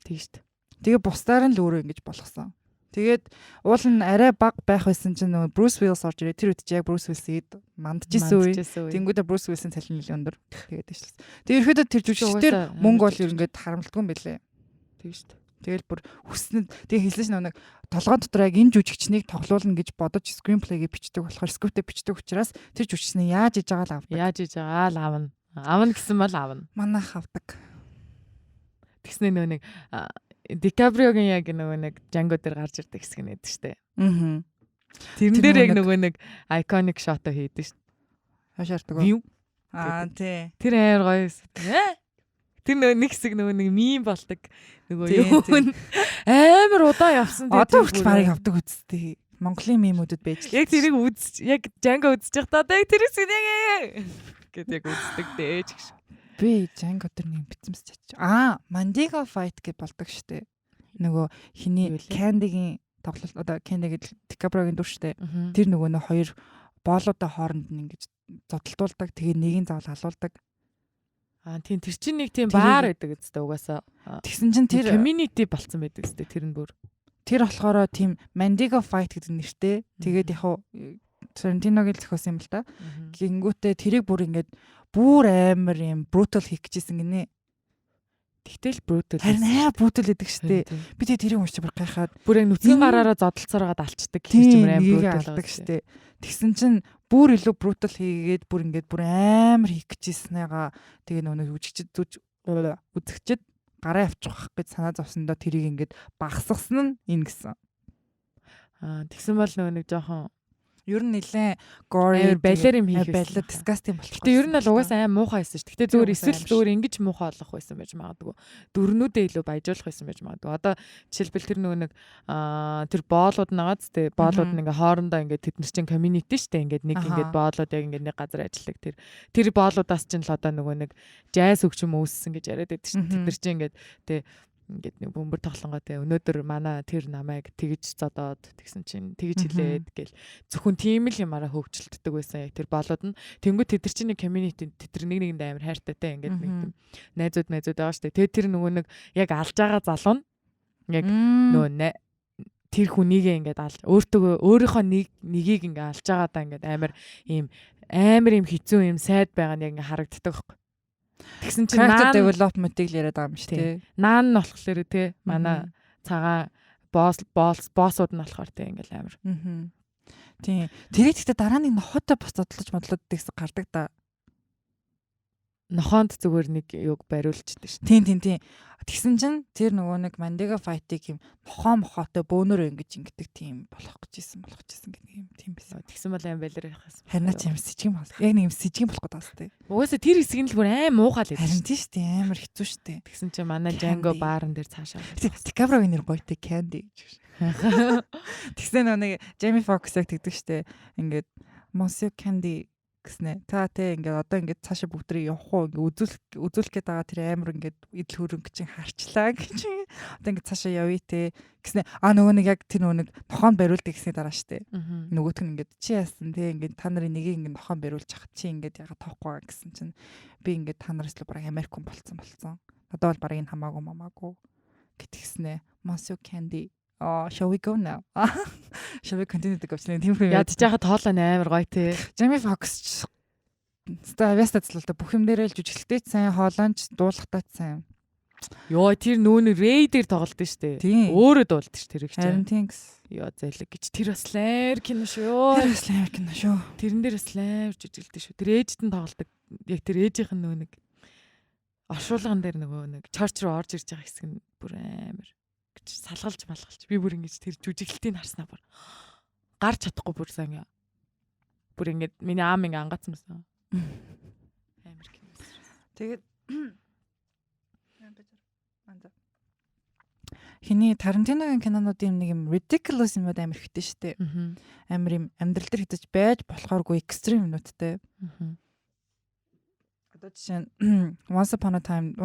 Тийм шүү дээ. Тэгээ бусдаар нь л өөрөө ингэж болгосон. Тэгээд уул нь арай бага байх байсан чинь нөгөө Bruce Willis орж ирээ. Тэр үед чи яг Bruce Willis-ийг мандажсэн үе. Тэнгүүдээ Bruce Willis-ийн цалин нэлээд өндөр. Тэгээд дэвшлээ. Тэгээд ерөөдөө тэр жүжигчдэр мөнгө бол ингээд харамлдгүй юм байлээ. Тийм шүү дээ. Тэгэл бүр хүснэд тэгээ хэлсэн чинь нэг толгой дотор яг энэ жүжигчнийг тоглуулна гэж бодож screenplay-гээ бичдэг болохоор script-ээ бичдэг учраас тэр жүжигчнийг яаж иж байгаа л авдаг. Яаж иж байгаа л авна. Авна гэсэн бол авна. Манайх авдаг. Тэгснэ нөгөө нэг Дикаприогийн яг нөгөө нэг Django дээр гарч ирдэг хэсэг нэдэг штэ. Тэрэн дээр яг нөгөө нэг iconic shot хийдэг штэ. Хашаартдаг. Тий. Тэр амар гоё. Тэр нөгөө нэг хэсэг нөгөө нэг мим болдог. Нөгөө юу амар удаа явсан. Одоо хүртэл барыг авдаг үсттэй. Монголын мимүүдүүд байж. Яг тэрийг яг Django үзэж байхдаа яг тэрийг сэнэгээ гэдэг яг үздэг дээ ч гэж. Би Django дээр нэг битэмс чаач. Mandigo fight гэж болдог штэ. Нөгөө хиний Candy-гийн тоглолт одоо Candy гэдэг Dicaprio-гийн дүр штэ. Тэр нөгөө нэг хоёр боолуудаа хооронд нь ингэж зодтолтуулдаг. Тэгээ нэгийг заавал халуулдаг. Тийм тэр чинь нэг тийм баар байдаг үстэй угаасаа. Тэгсэн чинь тэр community болцсон байдаг үстэй тэр нь бүр. Тэр болохоор тийм Mandigo fight гэдэг нэртэй. Тэгээд яг Tarantino-гийн зохиосон юм л та. Гингүүтээ тэрийг бүр ингэж бүр амар юм brutal хийх гэжсэн гинэ. Тэгтэл brutal. Харин brutal гэдэг штэ. Би тэрийг уншиж бүр гайхаад бүр яг нүцгэн гараараа зодолцоороод алчдаг гэж юм амар brutal штэ. Тэгсэн чинь бүр илүү brutal хийгээд бүр ингээд бүр амар хийх гэжсэнээга тэгээ нөгөө үзэгчд гараа авчих гэж санаа зовсондоо тэрийг ингээд багсгасан нь энэ гэсэн. Тэгсэн бол нөгөө нэг жоохон ер нь нэлээ gory балер юм хийх байлаа disgusting болох. Гэтэ ер нь л угаасаа аим муухай байсан шүү. Гэтэ зүгээр эсвэл зүгээр ингэж муухай болох байсан байж магадгүй. Дөрнүүдээ илүү баяжуулах байсан байж магадгүй. Одоо жишээлбэл тэр нөгөө нэг тэр боолууд нагаад тэ боолууд нь ингээ хоорондоо ингээ тэд нар чинь community штэ ингээ нэг ингээ боолууд яг ингээ нэг газар ажилладаг тэр боолуудаас чинь л одоо нөгөө нэг jazz хөгжим үүссэн гэж яриад байдаг штэ. Тэд нар чинь ингээ тэ ингээд нэг бөмбөр тоглонготой өнөөдөр манай тэр намайг тэгж зодоод тэгсэн чинь тэгж хэлээд гэл зөвхөн тийм л юмараа хөгжилтдөг байсан яг тэр болоод нь тэнгуү тэд нар чинь нэг community тэд нар нэг нэгэнд амар хайртайтай ингээд нэг тийм найзууд байгаа штэ тэгээд тэр нөгөө нэг яг алж байгаа залуу нь яг нөгөө тэр хүнийгээ ингээд алж өөрийнхөө нэгийг ингээд алж байгаадаа ингээд амар ийм хэцүү юм сайд байгаа нь яг ингээд харагддаг байхгүй. Тэгсэн чинь character development-ыг л яриад байгаа юм шүү дээ. Наан нь болохоор тий манай цагаан боссууд нь болохоор тий ингээл амар. Тийм. Тэр ихтэй дараа нэг нохотой бас зодлож модлоод гэсэн гардаг да. Нохоонд зүгээр нэг юг бариулчихдээ шүү. Тийм. Тэгсэн чинь тэр нөгөө нэг Mandigo fight-ыг юм мохоотой бөөнөр ингэдэг тийм болох гэжсэн гэдэг юм тийм байсан. Тэгсэн бол аим балер яхаас. Харин ч юм сэжигэн бол. Яг нэг юм сэжигэн болох гэдэг бастай. Угаасаа тэр хэсэг нь л бүр аим муухай л байдаг. Харин тийм шүү дээ амар хэцүү шүү дээ. Тэгсэн чинь манай Django баарн дээр цаашаа. Dicaprio-гийн нэр гоётэй Candy гэж. Тэгсэн нөгөө нэг Jamie Foxx яг тэгдэг шүү дээ. Ингээд Monsieur Candy гэснэ. Та тэ ингээд одоо ингээд цаашаа бүгдрээ явах уу ингээд үзүүлэх гээд байгаа тэр амар ингээд идэл хөрөнгө чинь харчлаа гэж. Одоо ингээд цаашаа явъя те гэснэ. Нөгөө нэг яг тэр нөгөө нэг нохоонд бариулдаг гэсний дараа штэ. Нөгөөх нь ингээд чи яасан те ингээд та нарын нэгийг ингээд нохоон бариулж хахад чи ингээд яга тоохгүй байгаа гэсэн чинь би ингээд та нараас л бараг Америк хүн болцсон. Одоо бол бараг энэ хамаагүй гэтгснэ. Monsieur Candy. Shall we go now? Shall we continue to go? Тийм юм. Ядж яхад хоолой амар гоё те. Jamie Foxx Ставястац л та бүх юм дээрээ л жүжиглэлтэй сайн, хоолоонч дуулахтай сайн. Йоо тэр нүүн Рэй дээр тоглолт штэ. Өөрөө дуулдаг ш тэр их чинь. Харин тийм гэсэн. Йоо зэлэг гэж тэр бас лайр кино шүү. Тэр бас лайр кино шүү. Тэрэн дээр бас лайр жүжиглэлтэй шүү. Тэр ээжд нь тоглолдог. Яг тэр ээжийнх нь нөө нэг оршуулган дээр нөгөө нэг чорч руу орж ирж байгаа хэсэг нь бүр амар гэж салгалж би бүр ингэж тэр жүжиглэлтийг харснаа бүр гарч чадахгүй бүр сан. Бүр ингэж миний аам ингэ ангацсан. Амар кино. Тэгээд хиний Тарантиногийн кинонуудын нэг юм ridiculous юмуд амар ихтэй штэ. Амар юм амьдрал дээр хитэж байж болохооргүй экстрим юмнуудтай. Одоо жишээ нь Once Upon a Time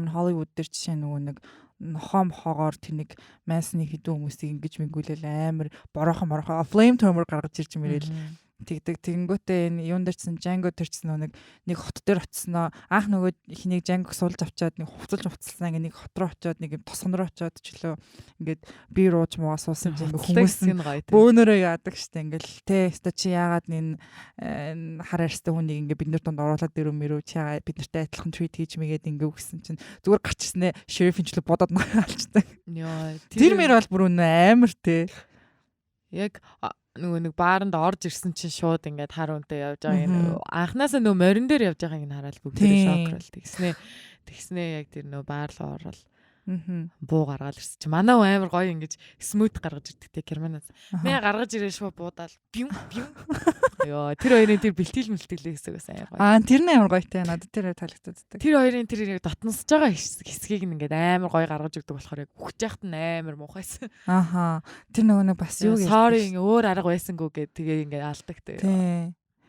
in Hollywood дээр жишээ нөгөө нэг нохоом хоогоор тэр нэг майсны хідүү хүмүүсийг ингэж мингүүлэл амар бороохон flame thrower гаргаж ирж мэрэл тэгдэг тэгэнгүүтээ энэ юун дээрсэн Django төрчсөн нэг хот дээр очсноо анх нөгөө хинийг Django суулж авчаад нэг хувцалсан ингээ нэг хот руу очиод нэг юм тосгон руу очиод чөлөө ингээд би рууж муугаа суусан юм хүмүүс бөөнөрөө яадаг штэ ингээл те өстө чи яагаад энэ хар арьстай хүнийг ингээ бид нар донд оруулаад дөрөв чи яагаад бид нартай адилхан treat хийж мэгээд ингээ өгсөн чинь зүгээр гарчснаа шериф инчлээ бодоод наалчдаг. Тэр мэр бол бүр амар те яг нөгөө нэг бааранд орж ирсэн чинь шууд ингээд хар үнтэй явж байгаа юм. Анхнаасаа нөгөө морин дээр явж байгааг нь хараад бүгд шокрол тэгснээ яг тэр нөгөө баар руу орол. Буу гаргаад ирсэн чи манай амар гоё ингэж смут гаргаж ирдэг те Германаас. Мэ гаргаж ирээ шууд буудаал бим. Йоо тэр хоёрын тэр бэлтгэл хэсэг бас амар гоё. Тэр нь амар гоётэй надад тэр таалагддаг. Тэр хоёрын тэр яг дотносж байгаа хэсгийг ингээд амар гоё гаргаж өгдөг болохоор яг үхэж яхад нь амар муухайсан. Тэр нөгөө нэг бас юу гэж sorry өөр арга байсангүй гэд тэгээ ингээд алдаг те.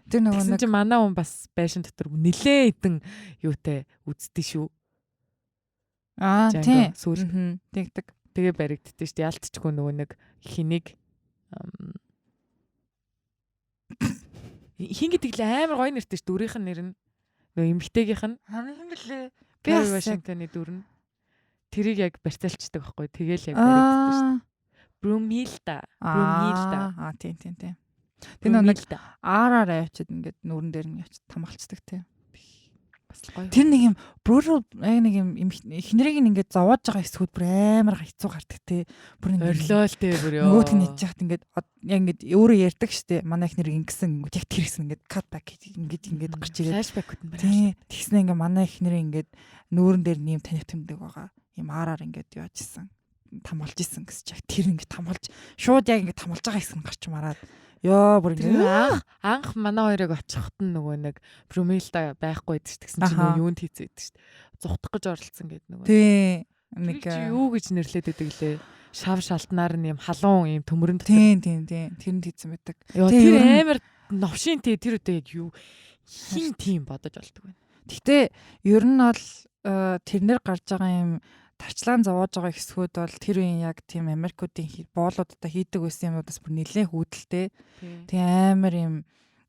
Тэр нөгөө нэг чи манай хүн бас байшин дотор нилээ идэн юутай үздэг шүү. Тийм. Тэгдэг. Тэгээ баригддээ шүү дээ. Ялтчгүй нөгөө нэг хинийг хин гэдэг л амар гоё нэртэй шүү. Дүрийнх нь нэр нь нөгөө эмэгтэйгийнх нь хингэлээ. Би Вашингтоны дүр нь тэрийг яг барьцаалчдаг байхгүй. Тэгээл яг баригддээ шүү. Брумилда. Тийм. Тэр нэг аараараа явчихад ингээд нүрэн дээр нь явчих тамгалцдаг тийм. Тэр нэг юм brutal нэг юм эхнэрийг ингээд зовоож байгаа хэсгүүд бүр амар хэцүү гардаг те. Бүр орилоолтэй бүр ёо. Нөгөөд нь ичж яхад ингээд яг ингээд өөрөө ярьдаг штэ. Манай эхнэрийг ингэсэн яг тэр хэсэг ингээд cut back ингээд гарч ирээд flashback-ууд нь байна. Тэгснэ ингээд манай эхнэрийн ингээд нүүрэн дээр нэм танихтамдаг байгаа. Им аараар ингээд яажсэн. Тамгалж исэн гэсэн чиг тэр ингээд тамгалж шууд яг ингээд тамгалж байгаа хэсэг нь гарч мараад ёо бүр ингэ анх манай хоёрыг очихт нь нөгөө нэг Брумилда байхгүй гэсэн чинь нөгөө юунд хийцээд шүү дээ. Зүхтах гэж оролцсон гэдэг нөгөө. Тийм. Нэг юу гэж нэрлээд байдаг лээ. Шав шалтнаар нь юм халуун юм төмөрөнд. Тийм. Тэрэнд хийцэн байдаг. Тэр амар новшин тэр үдэ яг юу хин тийм бодож болдог байна. Гэтэ ер нь бол тэрнэр гарч байгаа юм тарчлаан зовоож байгаа хэсгүүд бол тэр үеийн яг тийм Америкуудын боолуудаа хийдэг байсан юмудаас бүр нэлээд хүүдэлтэй. Тэг амар юм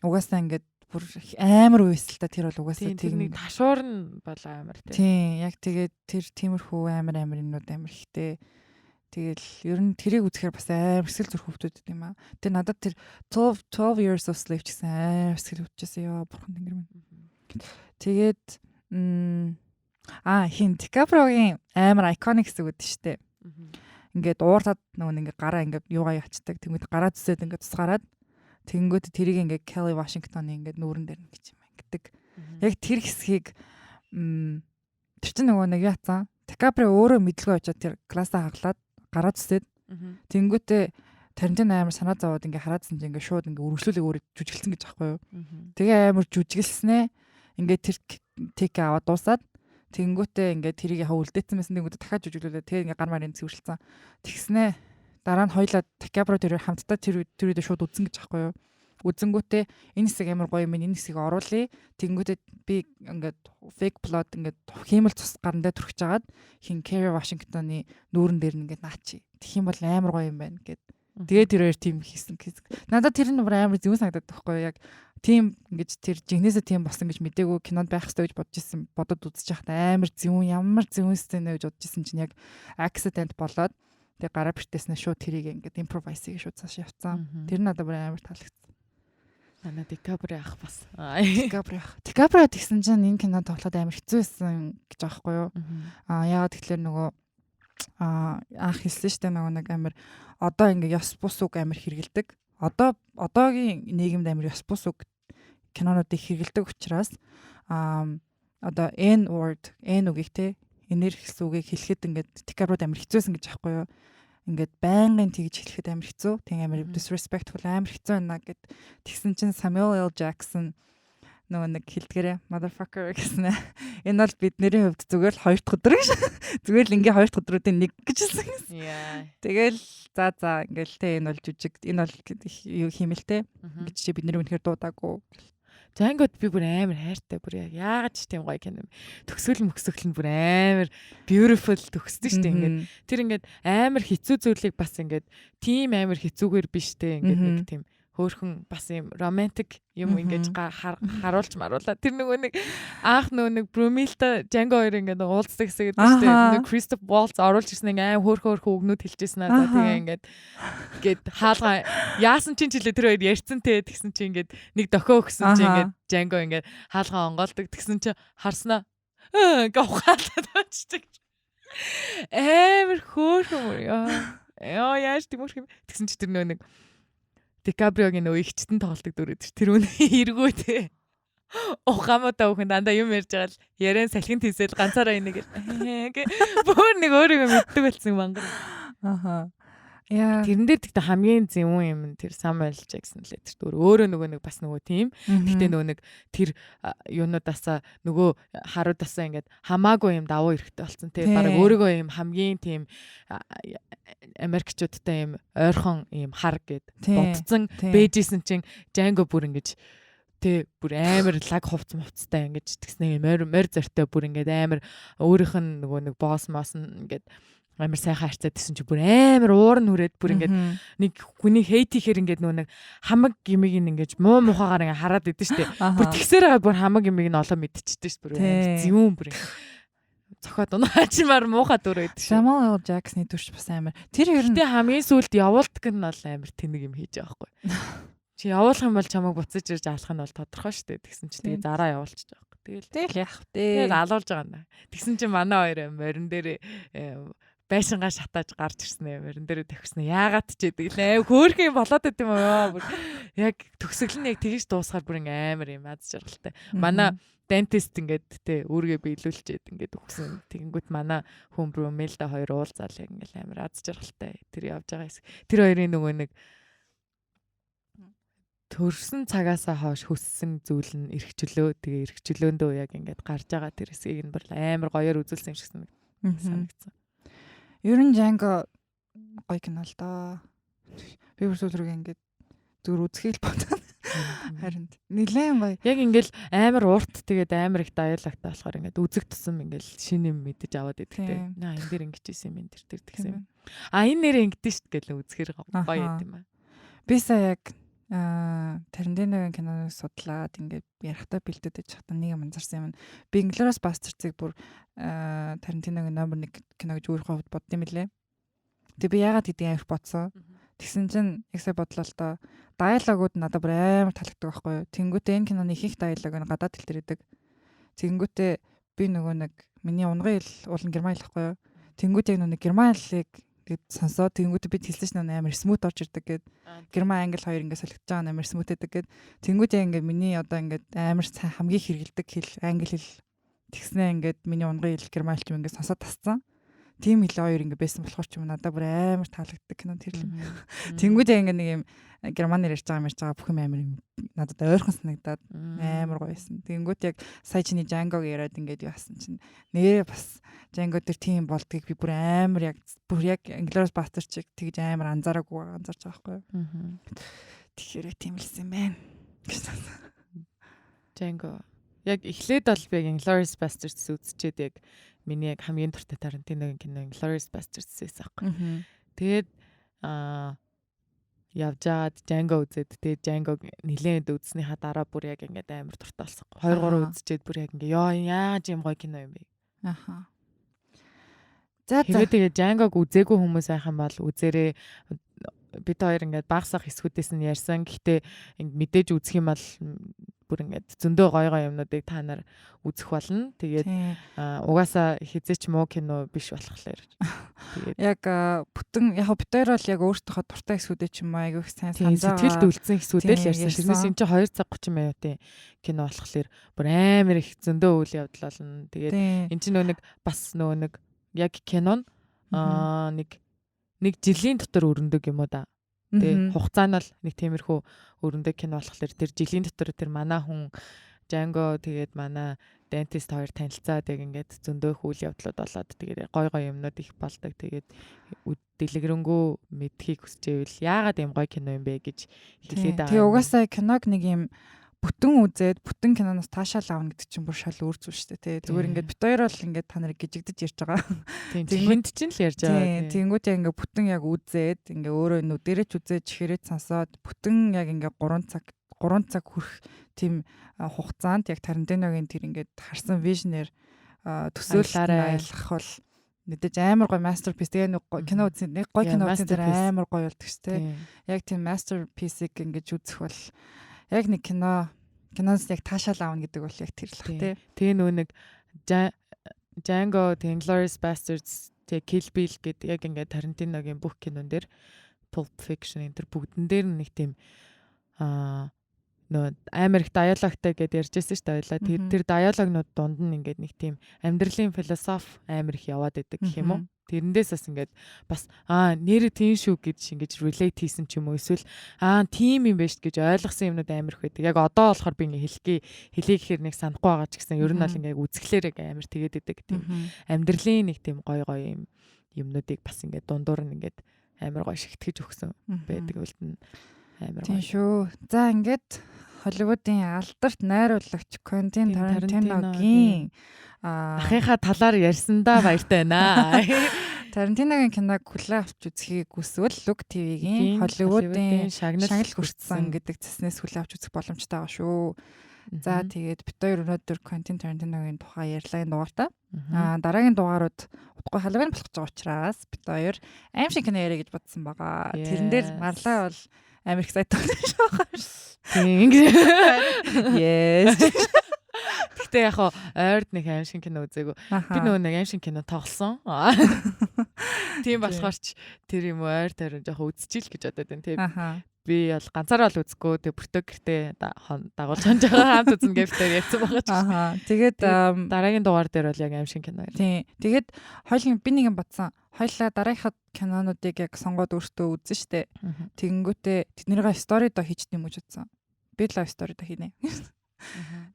угаасаа ингээд бүр амар үйсэл та тэр бол угаасаа тийм нэг ташуур нь бол амар тийм яг тэгээд тэр тиймэрхүү амар юмнууд амар ихтэй. Тэгэл ер нь тэрийг үзэхээр бас амар эсэл зүрх хөвтүүд юм аа. Тэг надад тэр 12 years of slave гэсэн амар эсэл хөвчээсээ ёо бурхан тэнгэр минь. Тэгээд хин Дикапрогийн амар iconic хэсэг үүд штэ. Ингээд ууртад нөгөө ингээ гараа ингээ юугаа ячдаг. Тэнгүүд гараа зүсээд ингээ тусгаараад тэнгүүд тэрийг ингээ Kelly Washington-ы ингээ нүүрэн дээр нэг юм гэдэг. Яг тэр хэсгийг тэр чинь нөгөө нэг яатсан. Дикапро өөрөө мэдлгүй очиод тэр классаа хаглаад гараа зүсээд тэнгүүтээ Тарантино амар санаа зовоод ингээ хараадсан чинь ингээ шууд ингээ үргэлжлүүлэг өөрөө жүжиглсэн гэж аахгүй юу. Тэгээ амар жүжиглснээ ингээ тэр тек аваад дуусаад тэнгүүтээ ингээд тэрийг яхаа үлдээсэн байсан тэнгүүтээ дахиад жүжиглүүлээ. Тэгээ ингээд гар марын цэвэрлсэн. Тэгснээ дараа нь хоёлаа Дикапро тэр хамтдаа тэр үедээ шууд үзсэн гэж аахгүй юу. үзэнгүүтээ энэ хэсэг амар гоё юм, энэ хэсгийг оруулъя. Тэгэнгүүтээ би ингээд fake plot ингээд хиймэл цус гаран дээр төрчихж агаад хин Kerry Washington-ы нүүрэн дээр ингээд наачи. Тэгэх юм бол амар гоё юм байна гэд. Тэгээд тэр хоёр тим хийсэн. Надад тэр нь амар зөв санагдаад байхгүй яг тим ингэж тэр жигнэсээ тим болсон гэж мдээгүй кинонд байх хэрэгтэй гэж бодож исэн. Бодод үзэж байхад амар зөв ямар зөв сценэ гэж бодож исэн чинь яг accident болоод тэг гараа бэртээснэ шууд тэрийг ингээд improvise-ийг шууд цааш явцсан. Тэр надад бүр амар таалагдсан. Ана Дикаприо ах бас. Дикаприо гэсэн чинь энэ кино тоглоод амар хэцүү байсан гэж аахгүй юу? Яагаад тэгэхээр нөгөө анх хэлсэн штэ нөгөө нэг амар одоо ингээд ёс бус үг амар хэрэгэлдэг. Одоогийн нийгэмд амар ёс бус үг кинонуудыг хэрэгэлдэг учраас одоо N word N үгийг те энер гэсэн үгийг хэлэхэд ингээд Дикаприо амар хэцүүсэн гэж аахгүй юу? Ингээд байнгын тэгж хэлэхэд амар хэцүү. Тэг амар disrespectful амар хэцүү байна гэд тэгсэн чинь Samuel L. Jackson нөгөө нэг хэлдгээрээ motherfucker гэсэн. Энэ бол бидний хувьд зүгээр л хоёр дахь өдөр гэж. Зүгээр л ингээ хоёр дахь өдрүүдийн нэг гэж хэлсэн. Тэгэл за ингээл те энэ бол жүжиг энэ бол юу химэлтэй гэж чи бидний үнэхээр дуудаагүй. Джангод би бүр амар хайртай бүр яагаад ч тийм гоё кино. Төгсгөл нь бүр амар beautiful төгсдөг штэ ингээд. Тэр ингээд амар хэцүү зүйлийг бас ингээд тийм амар хэцүүгээр биш те ингээд нэг тийм хөөхөн бас юм романтик юм ингэж харуулж маруулаа. Тэр нөгөө нэг анх нөгөө нэг Bromilda Django хоёр ингээд уулздаг хэсэг гэдэг чинь нэг Christoph Waltz оруулж ирсэн аим хөөхөн өгнүүд хэлчихсэн аа. Тэгээ ингээд хаалгаа яасан чинь жилээ тэр хоёр ярьсан те тэгсэн чинь ингээд нэг дохио өгсөн чинь ингээд Django ингээд хаалгаа онгоолдог тэгсэн чинь харснаа ингээд ухаалаад очдөг. Амар хөөхөн яа яаж тиймэрх юм тэгсэн чинь тэр нөгөө нэг Дикаприогийн нөө ихчтэн тоглолдог дүрээд тэр үнэ эргүү те. Ухамуудаа бүхэн дандаа юм ярьж байгаа л ярен салхинд хийсэл ганцаараа инег бүр нэг өөрийгөө мэддэг болсон мангар. Яа. Тэрэн дээр тэгтээ хамгийн зөвүүн юм тэр Samuel Jackson лээ тэр өөрөө нөгөө нэг бас нөгөө тийм. Тэгтээ нөгөө нэг тэр юунуудаас нөгөө харуудаасаа ингээд хамаагүй юм давуу эрэхтэй болсон те. Бараг өөрийгөө юм хамгийн тийм Америкчуудтай юм ойрхон юм хар гэд бодцсон бэжсэн чинь Django бүр ингэж тэ бүр амар лаг хувцтай ингэж тэгснэ морь зортой бүр ингэж амар өөрийнх нь нөгөө нэг босс мос ингэж амар сайхан харьцаад гэсэн чи бүр амар уур нь хүрээд бүр ингэж нэг хүний хейт хийхээр ингэж нөгөө нэг хамаг гимиг ингэж муу мухагаар ингэ хараад идэв штэ бүр тэгсээр бүр хамаг гимиг нь олоо мэдчихдэг ш бүр зөвүүн бүр цохоод унаачмаар муухай дүр байдаг. Samuel L. Jackson-ы дүрч бас амар. Тэр ер нь хамгийн сүүлд явуулдаг нь бол амар тэнэг юм хийж байгаа байхгүй. Чи явуулах юм бол чамайг буцаж ирж алах нь бол тодорхой шүү дээ. Тэгсэн чи тэгээ зараа явуулчих жоох. Тэгэл яах вэ? Тэгэл алуулж байгаа юм. Тэгсэн чи манай хоёр морин дээр байшингаа шатааж гарч ирсэн морин дээр төгснө. Яагаад ч гэдэг лээ. Хөөх юм болоод байт юм аа. Бүр яг төгсгөл нь яг тэгж дуусахаар бүр амар юм аз жаргалтай. Манай dentist ингээд тэ өөргөө биелүүлчихэд ингээд өгсөн. Тэгэнгүүт манай хүн Bromilda хоёр уулзаал яг ингээд амар аз жаргалтай тэр явж байгаа хэсэг. Тэр хоёрын нөгөө нэг төрсөн цагаасаа хойш хөссөн зүйл нь эргчлөө. Тэгээ эргчлөөндөө яг ингээд гарч байгаа тэр хэсгийг нь бүр амар гоёор үзүүлсэн юм шиг санагдсан. Ер нь Django гоё кино л доо. Би бүр сүүлрэг ингээд зүр үзхийл бодсон. Харин нилээн гоё. Яг ингээл амар урт тэгээд амар их диалогтай болохоор ингээд үзэг тусам ингээл шинэ юм мэдэж аваад идэгтэй. Наа энэ дэр ингэжсэн юм энэ тэр тэгсэн юм. Энэ нэрээ ингэдэж шít гээл үзэхэр гоё юм аа. Би сая яг Тарантиногийн киноныг судлаад ингээд ярахтаа бэлдээд чадсан нэг юм анзаарсан юм. Би Inglourious Basterds-ыг бүр Тарантиногийн номер 1 кино гэж өөрийнхөө хувьд бодсон юм лээ. Тэгээ би яагаад гэдгийг амар бодсон. Тэгсэн чинь яг сая бодлоо л доо. Диалогууд надад бүр амар таалагддаг байхгүй юу. Тэнгүүтээ энэ киноны их диалог нь гадаад хэл дээр идэг. Тэнгүүтээ би нөгөө нэг миний унгын хэл уул нь герман хэл байхгүй юу. Тэнгүүтээ нэг герман хэлийг гэд сонсоод тэнгүүтээ би хэлсэн чинь амар смут орж ирдэг гэд герман англи хоёр ингээд солигдож байгаа амар смут гэдэг гэд тэнгүүтээ ингээд миний одоо ингээд амар хамгийн хэрэгэлдэг хэл англи хэл тэгснээ ингээд миний унгын хэл герман хэл ч юм ингээд сонсоод тасцсан. Тим хэл хоёр ингэ байсан болохоор ч юм надад бүр амар таалагддаг кино тэр юм. Тэнгүүдээ ингэ нэг юм германаар ярьж байгаа бүх юм амар надад ойрхон санагдаад амар гоё байсан. Тэнгүүд яг сая чиний Django яриад ингээд яасан чинь нэрээ бас Django тэр тим болдгийг би бүр амар яг Inglourious Basterds чиг тэгж амар анзаарч байгаа байхгүй юу. тэгэхээр тийм хэлсэн юм байна. Django. Яг эхлээд бол би Inglourious Basterds үзчихэд яг миний яг хамгийн дуртай Тарантиногийн кино Inglourious Basterds байсан аахгүй. Тэгээд явжгаад Django үзээд тэгээд Django нилээд үзснийхаа дараа бүр яг ингээд амар дуртай болсон. 2-3 үзчихэд бүр яг ингээд яаж юм гоё кино юм бэ. Аха. Тэгээд Django-г үзээгүй хүмүүс айхан бол үзээрээ бид хоёр ингээд багсах хэсгүүдээс нь ярьсан. Гэхдээ мэдээж үзэх юм бол бүр ингээд зөндөө гоё юмнуудыг та нар үзэх болно. Тэгээд угаасаа хизээч муу кино биш болохоор. Тэгээд яг бүтэн яг бид хоёр бол яг өөртөө дуртай хэсгүүдээ ч юм аа айгүй сайн санджаа. Сэтгэлд үлдсэн хэсгүүдээ л ярьсан. Тэрнээс энэ чинь 2 цаг 30 минутын кино болохоор бүр амар их зөндөө үйл явдал болно. Тэгээд энэ чинь нэг бас нэг яг кино нэг жилийн дотор өрнөдөг юм уу да. Тэ хугацаа нь бол нэг тиймэрхүү өрнөдөг кино болохоор тэр жилийн дотор тэр манай хүн Django тэгээд манай dentist хоёр танилцаад яг ингээд зөндөө үйл явдлууд болоод тэгээд гой юмнууд их болдог. Тэгээд дэлгэрэнгүй мэдхийг хүсчихвэл яагаад юм гой кино юм бэ гэж хэлээд байгаа. Тэгээ угаасаа киног нэг юм бүтэн үзээд бүтэн киноноос таашаал авна гэдэг чинь бүр шал өөр зүйл шүү дээ. Зүгээр ингээд бит хоёр бол ингээд та нарыг гжигдэж ярьж байгаа. Тэгэнгүүт чинь л ярьж байгаа. Тэгэнгүүт яг ингээд бүтэн яг үзээд ингээд өөрөө нүдэрэж үзээд чихээрээ сонсоод бүтэн яг ингээд 3 цаг хүрэх тийм хугацаанд яг Тарантиногийн тэр ингээд харсан вижнэр төсөөлөлтөөр аялах бол мэдээж амар гоё masterpiece. Тэгээ нэг кино үзсэн нэг гоё кино үзсэн тэр амар гоё болдог шүү дээ. Яг тийм masterpiece-ийг ингээд үзэх бол яг нэг киноноос яг таашаал аавна гэдэг бол яг тэр л баг тий. Тэгээ нэг Django, Inglourious Basterds, Kill Bill гэдэг яг ингээд Тарантиногийн бүх кинон дээр Pulp Fiction энэ төр бүгдэн дээр нэг тийм амар их диалогтай гэдээ ярьжсэн шүү дээ ойлаа. Тэр диалогнууд дунд нь ингээд нэг тийм амьдралын философи амар их яваад идэг гэх юм уу. Тэрнээс бас ингээд бас нэрээ тийм шүү гэж ингэж relate хийсэн ч юм уу эсвэл тийм юм байна ш гэж ойлгосон юмнууд амар их байдаг. Яг одоо болохоор би ингээ хэлээ гэхээр нэг санахгүй байгаа ч гэсэн ер нь бол ингээ үзэхлээр амар тэгээд идэг тийм амьдралын нэг тийм гоё юмнуудыг бас ингээ дундуур нь ингээд амар гоё шигтгэж өгсөн байдаг үлдэн амар гоё. Тийм шүү. За ингээд Холливуудын алдарт найруулагч Quentin Tarantino-гийн ахыхаа талаар ярьсандаа баяртай байна. Тарантиногийн киног хүлээн авч үзхийг хүсвэл Look TV-гийн Холливуудын шагнал хүртсэн гэдэг цэснээс хүлээн авч үзэх боломжтой байгаа шүү. За тэгээд бид хоёр өнөөдөр Quentin Tarantino-гийн тухай ярьлагын дугаартаа дараагийн дугаарууд удахгүй Halloween болох гэж байгаа учраас бид хоёр аим шиг кино яриа гэж бодсон байгаа. Тэрэн дээр марлаа бол амар их сайтай байгаа шүү. Тийм. Yes. Гэтэ яг ойрд нэг аим шиг кино үзээгүй. Би нөгөө нэг аим шиг кино тоглосон. Тийм болохоор ч тэр юм ойр тарин жоохон үзчихил гэж бодод байна тийм. Би бол ганцаараа л үзэхгүй тэг бүртөө гэртээ дагуулж байгаа хамт үзнэ гэвтэй ярьсан байгаа ч. Тэгээд дараагийн дугаар дээр бол яг аим шиг кино. Тийм. Тэгээд хоёулын би нэг юм бодсон. Хоёлаа дараагийнхад кинонуудыг яг сонгоод өөртөө үзэн штэ. Тэгэнгүүтээ тэднийгээ стори доо хийж тийм гэж бодсон. Би лайв стори доо хийнэ.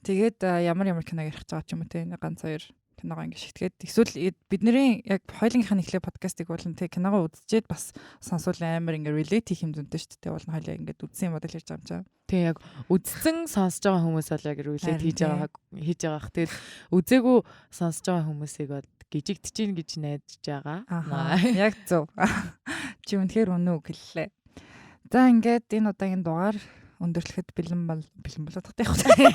Тэгээд ямар кино ярих гэж байгаа ч юм уу те ганц хоёр киногоо ингэ шигтгээд эсвэл бидний яг хоёулынхаа нэхлээ подкастыг болон те киногоо үзчихэд бас сонсвол амар ингэ relate хийх юм зүйтэй шүү дээ. Болно хоёлаа ингэ үзсэн юм бодол ярьж байгаа юм чам. Тэг яг үзсэн сонсож байгаа хүмүүс бол яг relate хийж байгаах. Тэгээд үзээгүй сонсож байгаа хүмүүсийг бол гжигдэж гин гэж найдаж байгаа. Яг зөв. Чи үнэхээр үнэн үг хэллээ. За ингээд энэ удаагийн дугаар өндөрлөхөд бэлэн болоод тахтай.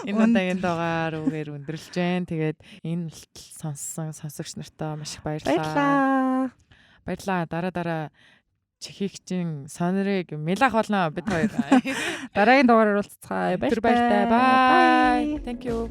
Энэ удаагийн дугаар үгээр өндөрлж जैन. Тэгээд энэ сонссон сонсогч нартаа маш их баярлалаа. Баярлалаа. Дараа чихигчин сонирыг мэлах болно бид хоёр. Дараагийн дугаараар уулзцгаая. Баярлалаа. Bye. Thank you.